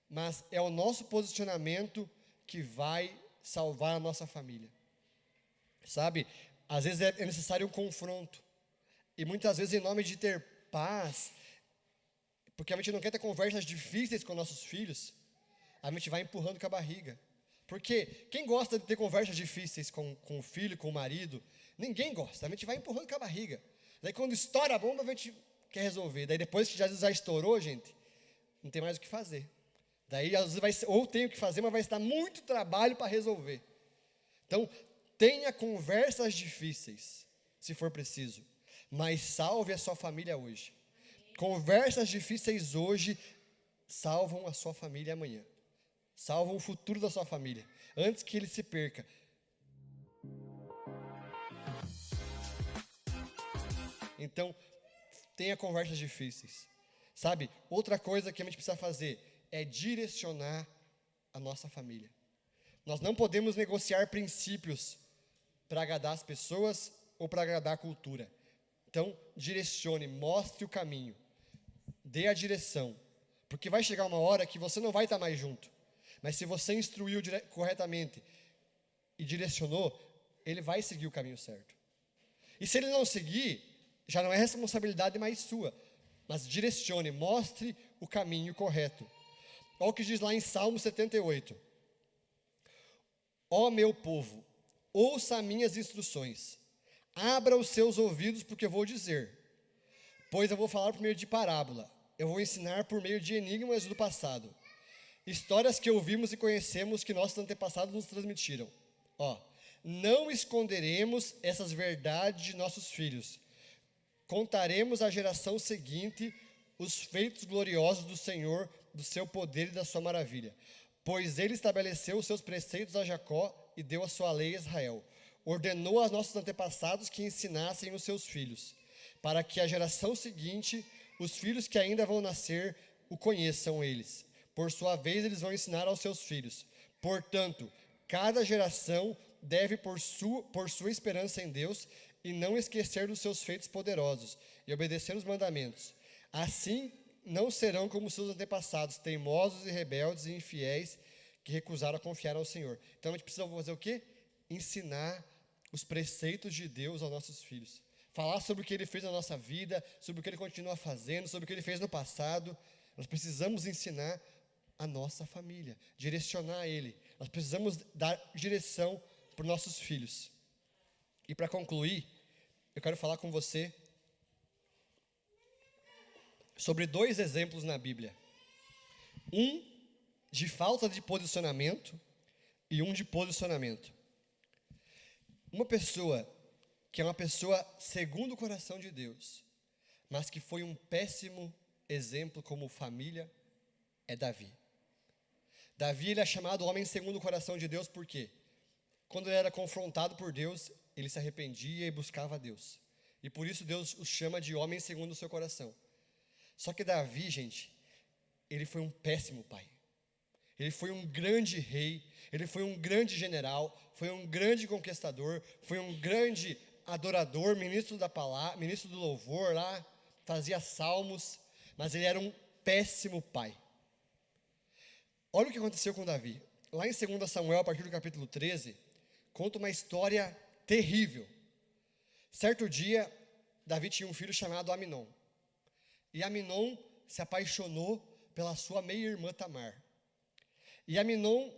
mas é o nosso posicionamento que vai salvar a nossa família. Sabe, às vezes é necessário um confronto. E muitas vezes, em nome de ter paz, porque a gente não quer ter conversas difíceis com nossos filhos, a gente vai empurrando com a barriga. Porque quem gosta de ter conversas difíceis com o filho, com o marido? Ninguém gosta, a gente vai empurrando com a barriga. Daí quando estoura a bomba, a gente quer resolver. Daí depois que já estourou, gente, não tem mais o que fazer. Daí às vezes ou tem o que fazer, mas vai estar muito trabalho para resolver. Então, tenha conversas difíceis, se for preciso, mas salve a sua família hoje. Conversas difíceis hoje salvam a sua família amanhã. Salvam o futuro da sua família, antes que ele se perca. Então, tenha conversas difíceis. Sabe, outra coisa que a gente precisa fazer é direcionar a nossa família. Nós não podemos negociar princípios para agradar as pessoas ou para agradar a cultura. Então, direcione, mostre o caminho, dê a direção. Porque vai chegar uma hora que você não vai estar mais junto. Mas se você instruiu corretamente e direcionou, ele vai seguir o caminho certo. E se ele não seguir, já não é responsabilidade mais sua. Mas direcione, mostre o caminho correto. Olha o que diz lá em Salmo 78. Ó meu povo, ouça minhas instruções. Abra os seus ouvidos porque eu vou dizer. Pois eu vou falar por meio de parábola. Eu vou ensinar por meio de enigmas do passado. Histórias que ouvimos e conhecemos que nossos antepassados nos transmitiram. Não esconderemos essas verdades de nossos filhos. Contaremos à geração seguinte os feitos gloriosos do Senhor, do seu poder e da sua maravilha. Pois ele estabeleceu os seus preceitos a Jacó e deu a sua lei a Israel. Ordenou aos nossos antepassados que ensinassem os seus filhos, para que a geração seguinte, os filhos que ainda vão nascer, o conheçam eles. Por sua vez, eles vão ensinar aos seus filhos. Portanto, cada geração deve pôr sua esperança em Deus e não esquecer dos seus feitos poderosos e obedecer os mandamentos. Assim, não serão como seus antepassados, teimosos e rebeldes e infiéis, que recusaram a confiar ao Senhor. Então, a gente precisa fazer o quê? Ensinar os preceitos de Deus aos nossos filhos. Falar sobre o que Ele fez na nossa vida, sobre o que Ele continua fazendo, sobre o que Ele fez no passado. Nós precisamos ensinar a nossa família, direcionar ele. Nós precisamos dar direção para os nossos filhos. E para concluir, eu quero falar com você sobre 2 exemplos na Bíblia. Um de falta de posicionamento e um de posicionamento. Uma pessoa que é uma pessoa segundo o coração de Deus, mas que foi um péssimo exemplo como família, é Davi. Davi, ele é chamado homem segundo o coração de Deus, por quê? Quando ele era confrontado por Deus, ele se arrependia e buscava a Deus. E por isso Deus o chama de homem segundo o seu coração. Só que Davi, gente, ele foi um péssimo pai. Ele foi um grande rei, ele foi um grande general, foi um grande conquistador, foi um grande adorador, ministro da palavra, ministro do louvor lá, fazia salmos, mas ele era um péssimo pai. Olha o que aconteceu com Davi. Lá em 2 Samuel, a partir do capítulo 13, conta uma história terrível. Certo dia, Davi tinha um filho chamado Aminon. E Aminon se apaixonou pela sua meia-irmã Tamar. E Aminon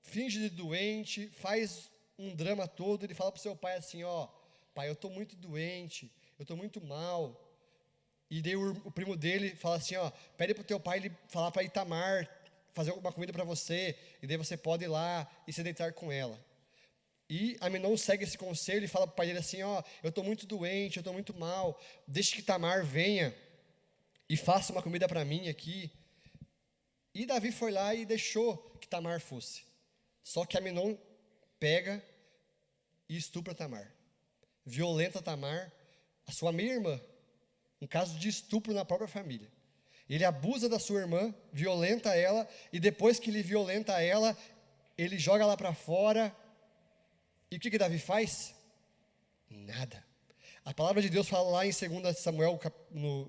finge de doente, faz um drama todo, ele fala para o seu pai assim, ó, pai, eu estou muito doente, eu estou muito mal. E daí o primo dele fala assim, ó, pede para o teu pai ele falar para Itamar fazer alguma comida para você, e daí você pode ir lá e se deitar com ela. E Aminon segue esse conselho e fala para o pai dele assim, ó, eu estou muito doente, eu estou muito mal, deixe que Tamar venha e faça uma comida para mim aqui. E Davi foi lá e deixou que Tamar fosse. Só que Aminon pega e estupra Tamar. Violenta Tamar, a sua meia-irmã. Um caso de estupro na própria família. Ele abusa da sua irmã, violenta ela, e depois que ele violenta ela, ele joga ela para fora. E o que Davi faz? Nada. A palavra de Deus fala lá em 2 Samuel,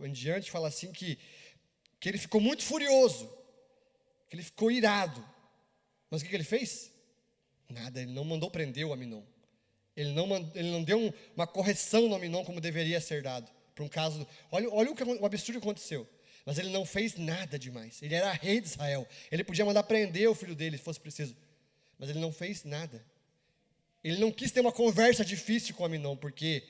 em diante, fala assim que ele ficou muito furioso, que ele ficou irado. Mas o que ele fez? Nada, ele não mandou prender o Aminon. Ele não deu uma correção no Aminon como deveria ser dado. Para um caso, olha o absurdo que aconteceu. Mas ele não fez nada demais. Ele era rei de Israel. Ele podia mandar prender o filho dele, se fosse preciso. Mas ele não fez nada. Ele não quis ter uma conversa difícil com Aminon, porque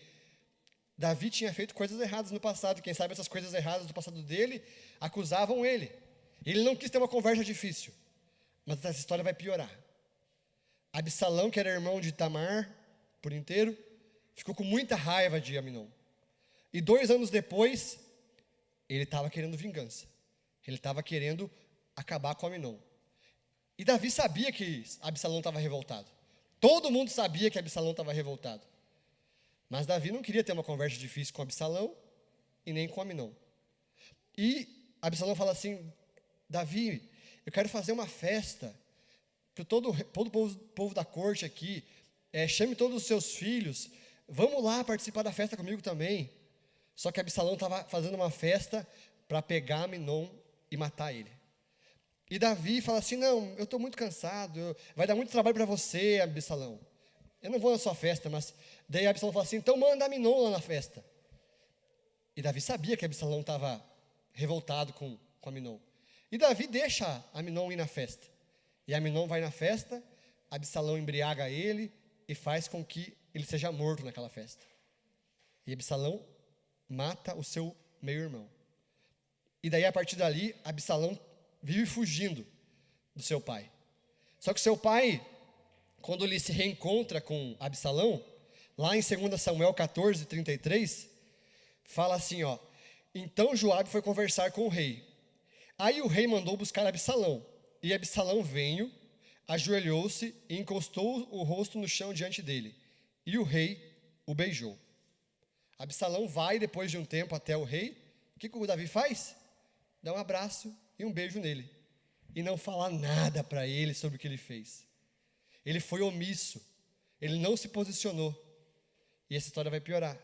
Davi tinha feito coisas erradas no passado. Quem sabe essas coisas erradas do passado dele acusavam ele. Ele não quis ter uma conversa difícil. Mas essa história vai piorar. Absalão, que era irmão de Tamar, por inteiro, ficou com muita raiva de Aminon. E 2 anos depois, ele estava querendo vingança. Ele estava querendo acabar com Aminon. E Davi sabia que Absalão estava revoltado. Todo mundo sabia que Absalão estava revoltado. Mas Davi não queria ter uma conversa difícil com Absalão e nem com Aminon. E Absalão fala assim, Davi, eu quero fazer uma festa para todo o povo da corte aqui. Chame todos os seus filhos. Vamos lá participar da festa comigo também. Só que Absalão estava fazendo uma festa para pegar Aminon e matar ele. E Davi fala assim, não, eu estou muito cansado, vai dar muito trabalho para você, Absalão. Eu não vou na sua festa, mas... Daí Absalão fala assim, então manda Aminon lá na festa. E Davi sabia que Absalão estava revoltado com Aminon. E Davi deixa Aminon ir na festa. E Aminon vai na festa, Absalão embriaga ele e faz com que ele seja morto naquela festa. E Absalão mata o seu meio-irmão. E daí, a partir dali, Absalão vive fugindo do seu pai. Só que seu pai, quando ele se reencontra com Absalão, lá em 2 Samuel 14, 33, fala assim, ó, então Joabe foi conversar com o rei. Aí o rei mandou buscar Absalão. E Absalão veio, ajoelhou-se e encostou o rosto no chão diante dele. E o rei o beijou. Absalão vai, depois de um tempo, até o rei. O que o Davi faz? Dá um abraço e um beijo nele. E não fala nada para ele sobre o que ele fez. Ele foi omisso. Ele não se posicionou. E essa história vai piorar.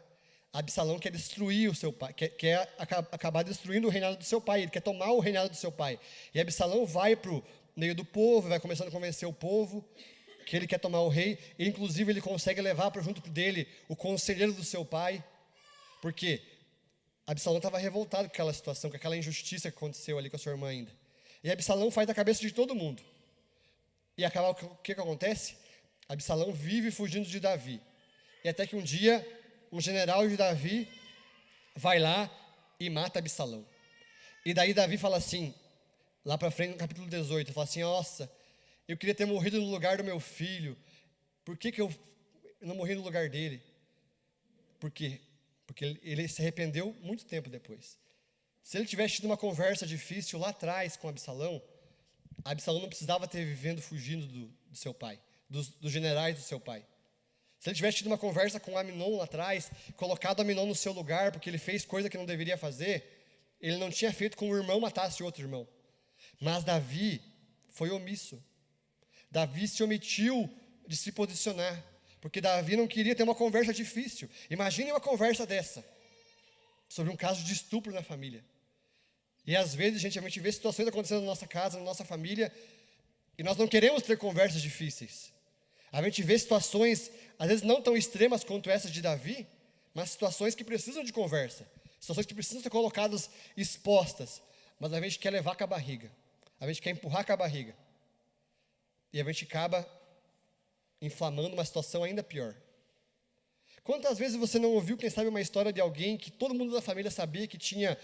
Absalão quer destruir o seu pai, quer acabar destruindo o reinado do seu pai, ele quer tomar o reinado do seu pai. E Absalão vai para o meio do povo, vai começando a convencer o povo que ele quer tomar o rei, e inclusive ele consegue levar para junto dele o conselheiro do seu pai, porque Absalão estava revoltado com aquela situação, com aquela injustiça que aconteceu ali com a sua irmã ainda. E Absalão faz da cabeça de todo mundo. E acaba, o que acontece? Absalão vive fugindo de Davi. E até que um dia, um general de Davi vai lá e mata Absalão. E daí Davi fala assim, lá para frente no capítulo 18, fala assim, nossa, eu queria ter morrido no lugar do meu filho. Por que eu não morri no lugar dele? Por quê? Porque ele se arrependeu muito tempo depois. Se ele tivesse tido uma conversa difícil lá atrás com Absalão não precisava ter vivendo fugindo do seu pai, dos generais do seu pai. Se ele tivesse tido uma conversa com Aminon lá atrás, colocado Aminon no seu lugar, porque ele fez coisa que não deveria fazer, ele não tinha feito com o irmão matasse outro irmão. Mas Davi foi omisso. Davi se omitiu de se posicionar, porque Davi não queria ter uma conversa difícil. Imagine uma conversa dessa, sobre um caso de estupro na família. E às vezes, a gente vê situações acontecendo na nossa casa, na nossa família, e nós não queremos ter conversas difíceis. A gente vê situações, às vezes não tão extremas quanto essas de Davi, mas situações que precisam de conversa, situações que precisam ser colocadas expostas, mas a gente quer levar com a barriga, a gente quer empurrar com a barriga, e a gente acaba inflamando uma situação ainda pior. Quantas vezes você não ouviu, quem sabe, uma história de alguém que todo mundo da família sabia que tinha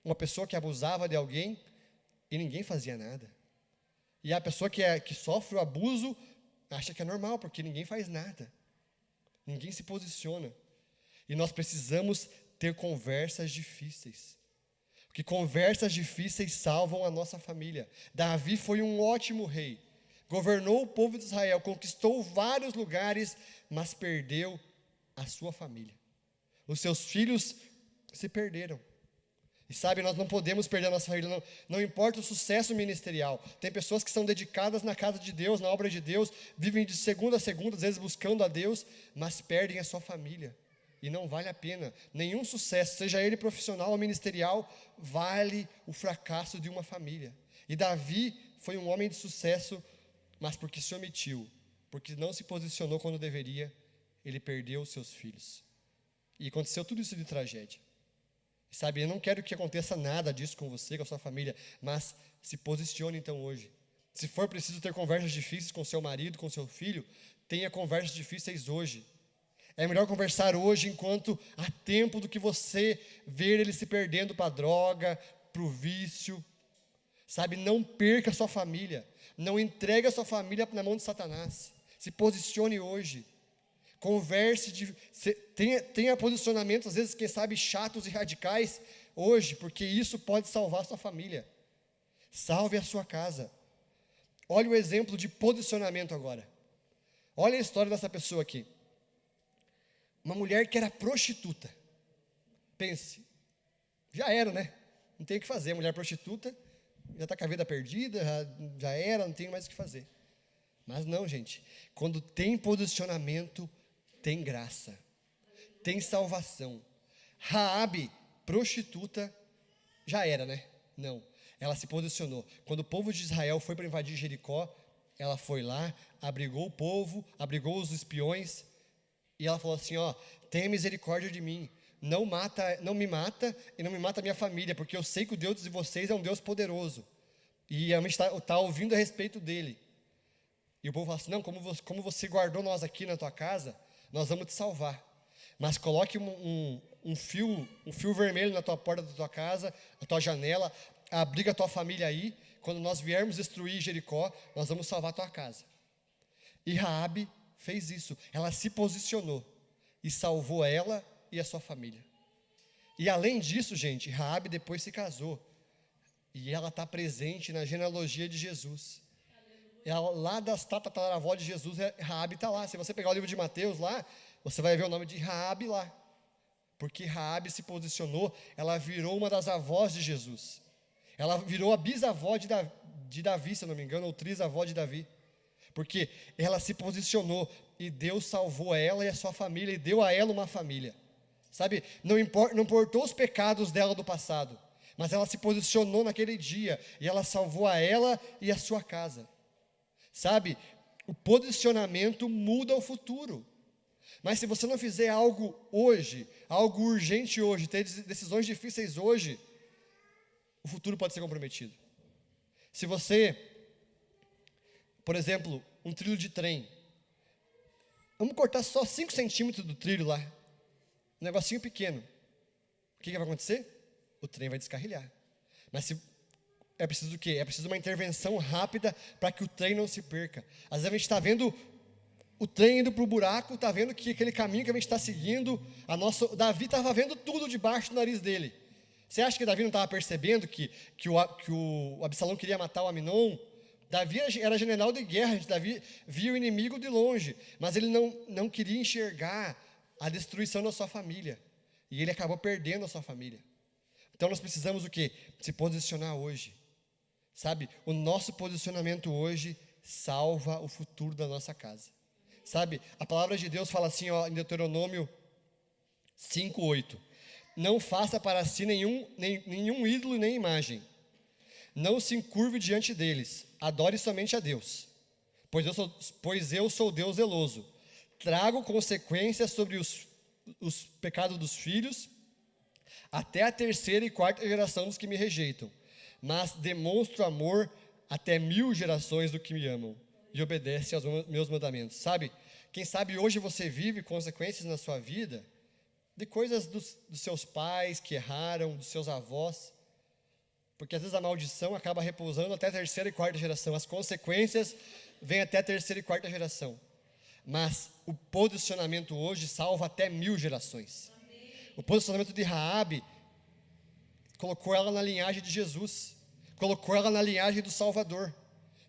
uma pessoa que abusava de alguém e ninguém fazia nada? E a pessoa que sofre o abuso acha que é normal, porque ninguém faz nada. Ninguém se posiciona. E nós precisamos ter conversas difíceis. Porque conversas difíceis salvam a nossa família. Davi foi um ótimo rei. Governou o povo de Israel, conquistou vários lugares, mas perdeu a sua família. Os seus filhos se perderam. E sabe, nós não podemos perder a nossa família, não importa o sucesso ministerial. Tem pessoas que são dedicadas na casa de Deus, na obra de Deus, vivem de segunda a segunda, às vezes buscando a Deus, mas perdem a sua família. E não vale a pena. Nenhum sucesso, seja ele profissional ou ministerial, vale o fracasso de uma família. E Davi foi um homem de sucesso, mas porque se omitiu, porque não se posicionou quando deveria, ele perdeu os seus filhos. E aconteceu tudo isso de tragédia. Sabe, eu não quero que aconteça nada disso com você, com a sua família, mas se posicione então hoje. Se for preciso ter conversas difíceis com seu marido, com seu filho, tenha conversas difíceis hoje. É melhor conversar hoje enquanto há tempo do que você ver ele se perdendo para a droga, para o vício. Sabe, não perca a sua família, não entregue a sua família na mão de Satanás. Se posicione hoje. Converse, tenha posicionamentos, às vezes, quem sabe, chatos e radicais, hoje, porque isso pode salvar a sua família. Salve a sua casa. Olha o exemplo de posicionamento agora. Olha a história dessa pessoa aqui. Uma mulher que era prostituta. Pense, já era, né? Não tem o que fazer, mulher prostituta, já está com a vida perdida, já era, não tem mais o que fazer. Mas não, gente, quando tem posicionamento, tem graça, tem salvação. Raabe, prostituta, já era, né? Não, ela se posicionou. Quando o povo de Israel foi para invadir Jericó, ela foi lá, abrigou o povo, abrigou os espiões, e ela falou assim, ó, tenha misericórdia de mim, não me mata e não me mata a minha família, porque eu sei que o Deus de vocês é um Deus poderoso, e a gente está ouvindo a respeito dele. E o povo fala assim, não, como você guardou nós aqui na tua casa, nós vamos te salvar. Mas coloque um fio vermelho na tua porta da tua casa, na tua janela, abriga a tua família aí, quando nós viermos destruir Jericó, nós vamos salvar a tua casa. E Raabe fez isso, ela se posicionou e salvou ela e a sua família. E além disso, gente, Raabe depois se casou, e ela está presente na genealogia de Jesus. Lá das tataravó de Jesus, Raabe está lá. Se você pegar o livro de Mateus lá, você vai ver o nome de Raabe lá. Porque Raabe se posicionou, ela virou uma das avós de Jesus. Ela virou a bisavó de Davi, se eu não me engano, ou trisavó de Davi. Porque ela se posicionou e Deus salvou ela e a sua família e deu a ela uma família. Sabe, não importou os pecados dela do passado, mas ela se posicionou naquele dia e ela salvou a ela e a sua casa. Sabe, o posicionamento muda o futuro. Mas se você não fizer algo hoje, algo urgente hoje, ter decisões difíceis hoje, o futuro pode ser comprometido. Se você, por exemplo, um trilho de trem, Vamos cortar só 5 centímetros do trilho lá. Um negocinho pequeno. O que vai acontecer? O trem vai descarrilhar. Mas é preciso do quê? É preciso uma intervenção rápida para que o trem não se perca. Às vezes a gente está vendo o trem indo para o buraco, está vendo que aquele caminho que a gente está seguindo, Davi estava vendo tudo debaixo do nariz dele. Você acha que Davi não estava percebendo que o Absalão queria matar o Aminon? Davi era general de guerra, Davi via o inimigo de longe, mas ele não queria enxergar a destruição da sua família. E ele acabou perdendo a sua família. Então nós precisamos o quê? Se posicionar hoje. Sabe, o nosso posicionamento hoje salva o futuro da nossa casa. Sabe, a palavra de Deus fala assim, ó, em Deuteronômio 5:8. Não faça para si nenhum ídolo nem imagem. Não se encurve diante deles. Adore somente a Deus. Pois eu sou Deus zeloso. Trago consequências sobre os pecados dos filhos, até a 3ª e 4ª geração dos que me rejeitam. Mas demonstro amor até 1000 gerações do que me amam e obedecem aos meus mandamentos. Sabe, quem sabe hoje você vive consequências na sua vida de coisas dos seus pais que erraram, dos seus avós, porque às vezes a maldição acaba repousando até a 3ª e 4ª geração, as consequências vêm até a 3ª e 4ª geração, mas o posicionamento hoje salva até 1000 gerações. O posicionamento de Raabe colocou ela na linhagem de Jesus, colocou ela na linhagem do Salvador.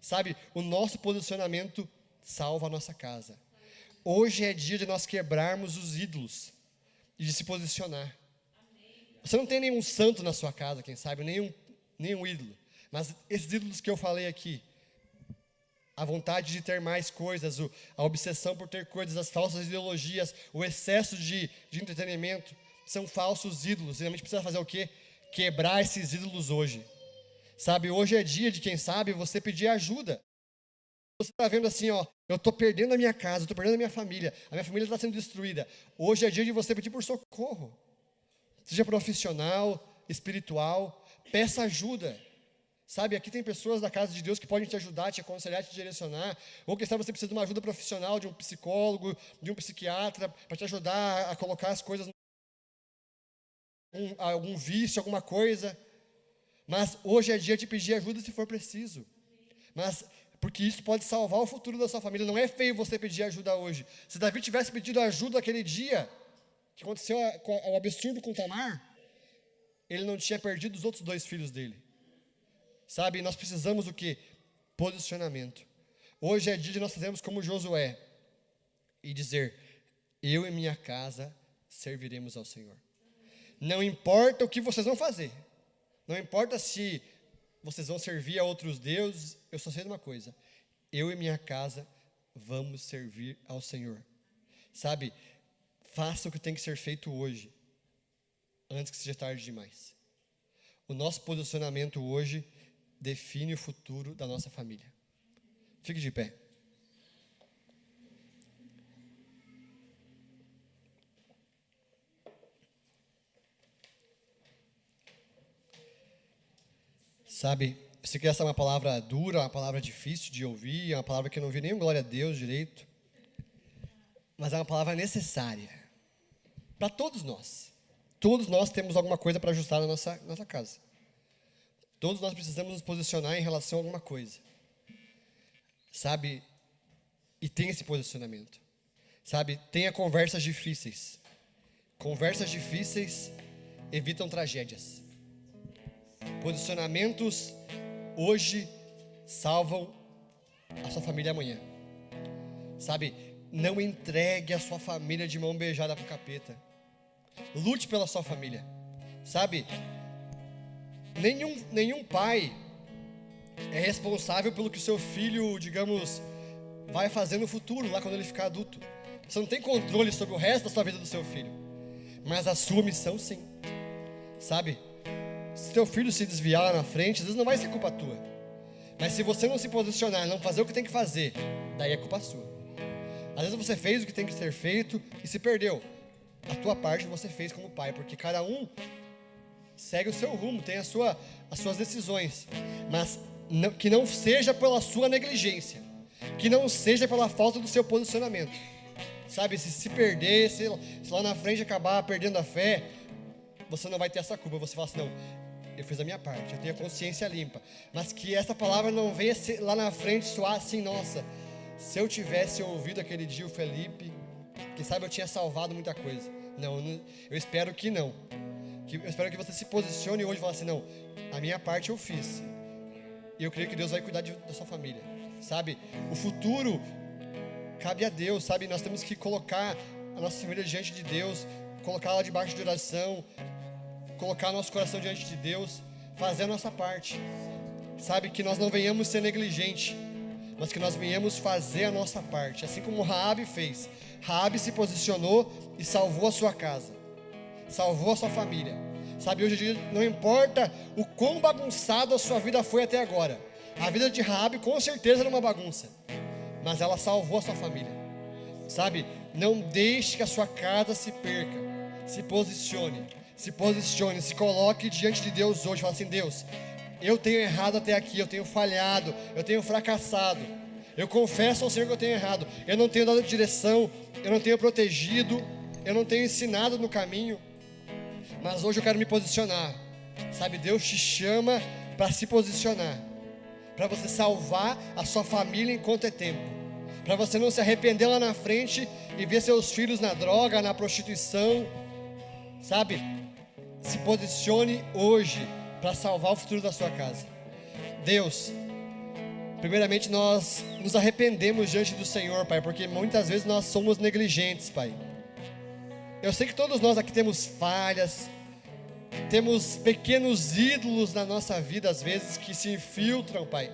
Sabe, o nosso posicionamento salva a nossa casa. Hoje é dia de nós quebrarmos os ídolos e de se posicionar. Você não tem nenhum santo na sua casa, quem sabe, nenhum ídolo. Mas esses ídolos que eu falei aqui, a vontade de ter mais coisas, a obsessão por ter coisas, as falsas ideologias, o excesso de entretenimento, são falsos ídolos. E a gente precisa fazer o quê? Quebrar esses ídolos hoje. Sabe, hoje é dia de, quem sabe, você pedir ajuda. Você está vendo assim, ó, eu estou perdendo a minha casa, eu estou perdendo a minha família está sendo destruída. Hoje é dia de você pedir por socorro. Seja profissional, espiritual, peça ajuda. Sabe, aqui tem pessoas da casa de Deus que podem te ajudar, te aconselhar, te direcionar. Ou quem sabe você precisa de uma ajuda profissional, de um psicólogo, de um psiquiatra, para te ajudar a colocar as coisas, algum vício, alguma coisa. Mas hoje é dia de pedir ajuda se for preciso. Mas porque isso pode salvar o futuro da sua família. Não é feio você pedir ajuda hoje. Se Davi tivesse pedido ajuda aquele dia que aconteceu o absurdo com Tamar, ele não tinha perdido os outros 2 filhos dele. Sabe, nós precisamos do quê? Posicionamento. Hoje é dia de nós fazermos como Josué e dizer: eu e minha casa serviremos ao Senhor. Não importa o que vocês vão fazer. Não importa se vocês vão servir a outros deuses, eu só sei de uma coisa: eu e minha casa vamos servir ao Senhor. Sabe, faça o que tem que ser feito hoje, antes que seja tarde demais. O nosso posicionamento hoje define o futuro da nossa família. Fique de pé. Sabe, eu sei que essa é uma palavra dura, uma palavra difícil de ouvir, é uma palavra que eu não vi nem glória a Deus direito, mas é uma palavra necessária para todos nós. Todos nós temos alguma coisa para ajustar na nossa casa. Todos nós precisamos nos posicionar em relação a alguma coisa. Sabe, e tem esse posicionamento. Sabe, tenha conversas difíceis. Conversas difíceis evitam tragédias. Posicionamentos hoje salvam a sua família amanhã. Sabe, não entregue a sua família de mão beijada para o capeta. Lute pela sua família. Sabe, nenhum pai é responsável pelo que o seu filho, digamos, vai fazer no futuro, lá quando ele ficar adulto. Você não tem controle sobre o resto da sua vida do seu filho, mas a sua missão sim. Sabe, se teu filho se desviar lá na frente, às vezes não vai ser culpa tua, mas se você não se posicionar, não fazer o que tem que fazer, daí é culpa sua. Às vezes você fez o que tem que ser feito e se perdeu. A tua parte você fez como pai, porque cada um segue o seu rumo, tem as suas decisões, mas que não seja pela sua negligência, que não seja pela falta do seu posicionamento. Sabe, se perder, se lá na frente acabar perdendo a fé, você não vai ter essa culpa. Você fala assim, não, eu fiz a minha parte, eu tenho a consciência limpa. Mas que essa palavra não venha lá na frente soar assim, nossa, se eu tivesse ouvido aquele dia o Felipe, quem sabe eu tinha salvado muita coisa. Não, eu espero que não. Eu espero que você se posicione hoje e fale assim, não, a minha parte eu fiz. E eu creio que Deus vai cuidar da sua família. Sabe, o futuro cabe a Deus, sabe? Nós temos que colocar a nossa família diante de Deus, colocá-la debaixo de oração, colocar nosso coração diante de Deus, fazer a nossa parte. Sabe, que nós não venhamos ser negligentes, mas que nós venhamos fazer a nossa parte, assim como Raabe fez. Raabe se posicionou e salvou a sua casa, salvou a sua família. Sabe, hoje em dia não importa o quão bagunçado a sua vida foi até agora. A vida de Raabe com certeza era uma bagunça, mas ela salvou a sua família. Sabe, não deixe que a sua casa se perca. Se posicione, se coloque diante de Deus hoje. Fala assim, Deus, eu tenho errado até aqui, eu tenho falhado, eu tenho fracassado. Eu confesso ao Senhor que eu tenho errado. Eu não tenho dado direção, eu não tenho protegido, eu não tenho ensinado no caminho. Mas hoje eu quero me posicionar. Sabe, Deus te chama para se posicionar, para você salvar a sua família enquanto é tempo, para você não se arrepender lá na frente e ver seus filhos na droga, na prostituição. Sabe, se posicione hoje para salvar o futuro da sua casa. Deus, primeiramente nós nos arrependemos diante do Senhor, Pai, porque muitas vezes nós somos negligentes, Pai. Eu sei que todos nós aqui temos falhas, temos pequenos ídolos na nossa vida, às vezes, que se infiltram, Pai.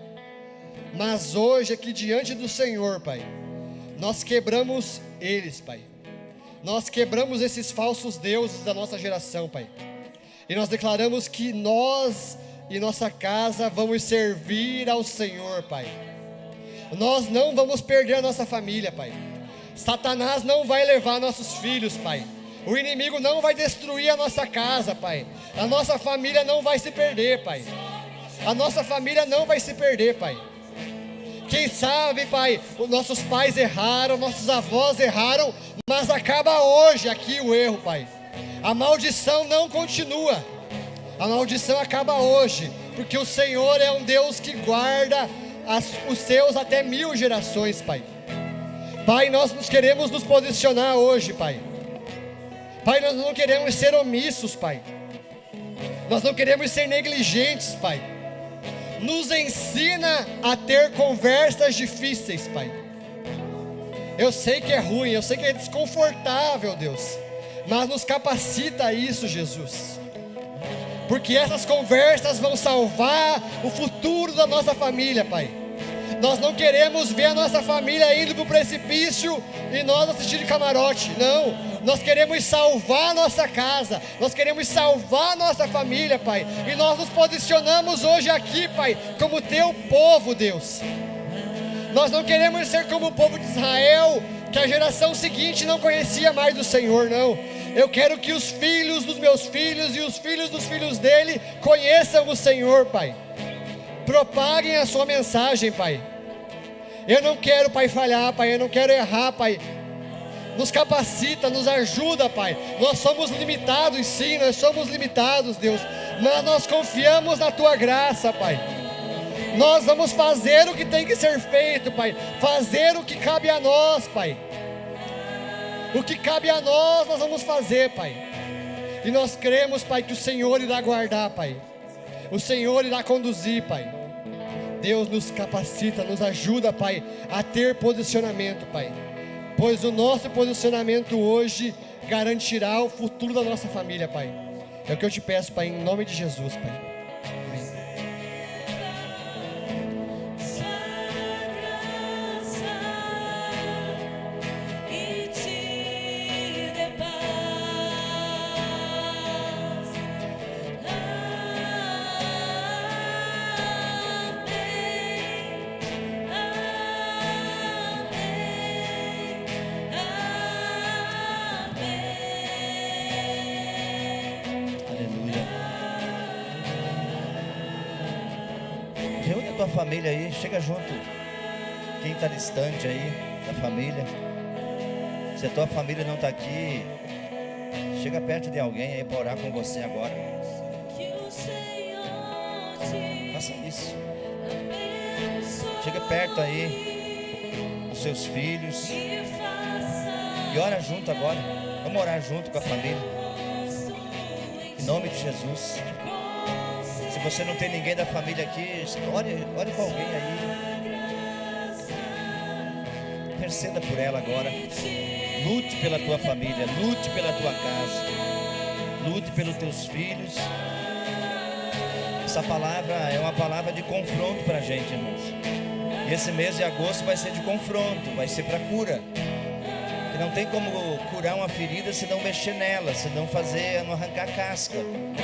Mas hoje, aqui diante do Senhor, Pai, nós quebramos eles, Pai. Nós quebramos esses falsos deuses da nossa geração, Pai. E nós declaramos que nós e nossa casa vamos servir ao Senhor, Pai. Nós não vamos perder a nossa família, Pai. Satanás não vai levar nossos filhos, Pai. O inimigo não vai destruir a nossa casa, Pai. A nossa família não vai se perder, Pai. A nossa família não vai se perder, Pai. Quem sabe, Pai, os nossos pais erraram, nossos avós erraram, mas acaba hoje aqui o erro, Pai. A maldição não continua. A maldição acaba hoje, porque o Senhor é um Deus que guarda os seus até 1000 gerações, Pai. Pai, nós queremos nos posicionar hoje, Pai. Pai, nós não queremos ser omissos, Pai. Nós não queremos ser negligentes, Pai. Nos ensina a ter conversas difíceis, Pai. Eu sei que é ruim, eu sei que é desconfortável, Deus, mas nos capacita a isso, Jesus. Porque essas conversas vão salvar o futuro da nossa família, Pai. Nós não queremos ver a nossa família indo para o precipício e nós assistindo de camarote. Não, nós queremos salvar a nossa casa, nós queremos salvar a nossa família, Pai. E nós nos posicionamos hoje aqui, Pai, como Teu povo, Deus. Nós não queremos ser como o povo de Israel, que a geração seguinte não conhecia mais do Senhor, não. Eu quero que os filhos dos meus filhos e os filhos dos filhos dele conheçam o Senhor, Pai. Propaguem a sua mensagem, Pai. Eu não quero, Pai, falhar, Pai. Eu não quero errar, Pai. Nos capacita, nos ajuda, Pai. Nós somos limitados, sim, nós somos limitados, Deus. Mas nós confiamos na Tua graça, Pai. Nós vamos fazer o que tem que ser feito, Pai. Fazer o que cabe a nós, Pai. O que cabe a nós vamos fazer, Pai. E nós cremos, Pai, que o Senhor irá guardar, Pai. O Senhor irá conduzir, Pai. Deus nos capacita, nos ajuda, Pai, a ter posicionamento, Pai. Pois o nosso posicionamento hoje garantirá o futuro da nossa família, Pai. É o que eu te peço, Pai, em nome de Jesus, Pai. Tua família aí, chega junto. Quem está distante aí da família, Se a tua família não está aqui, chega perto de alguém aí para orar com você agora. Faça isso. Chega perto aí dos seus filhos e ora junto agora. Vamos orar junto com a família. Em nome de Jesus. Se você não tem ninguém da família aqui, ore com alguém aí. Interceda por ela agora. Lute pela tua família, lute pela tua casa, lute pelos teus filhos. Essa palavra é uma palavra de confronto para a gente, irmãos. E esse mês de agosto vai ser de confronto, vai ser para cura. E não tem como curar uma ferida se não mexer nela, se não arrancar a casca.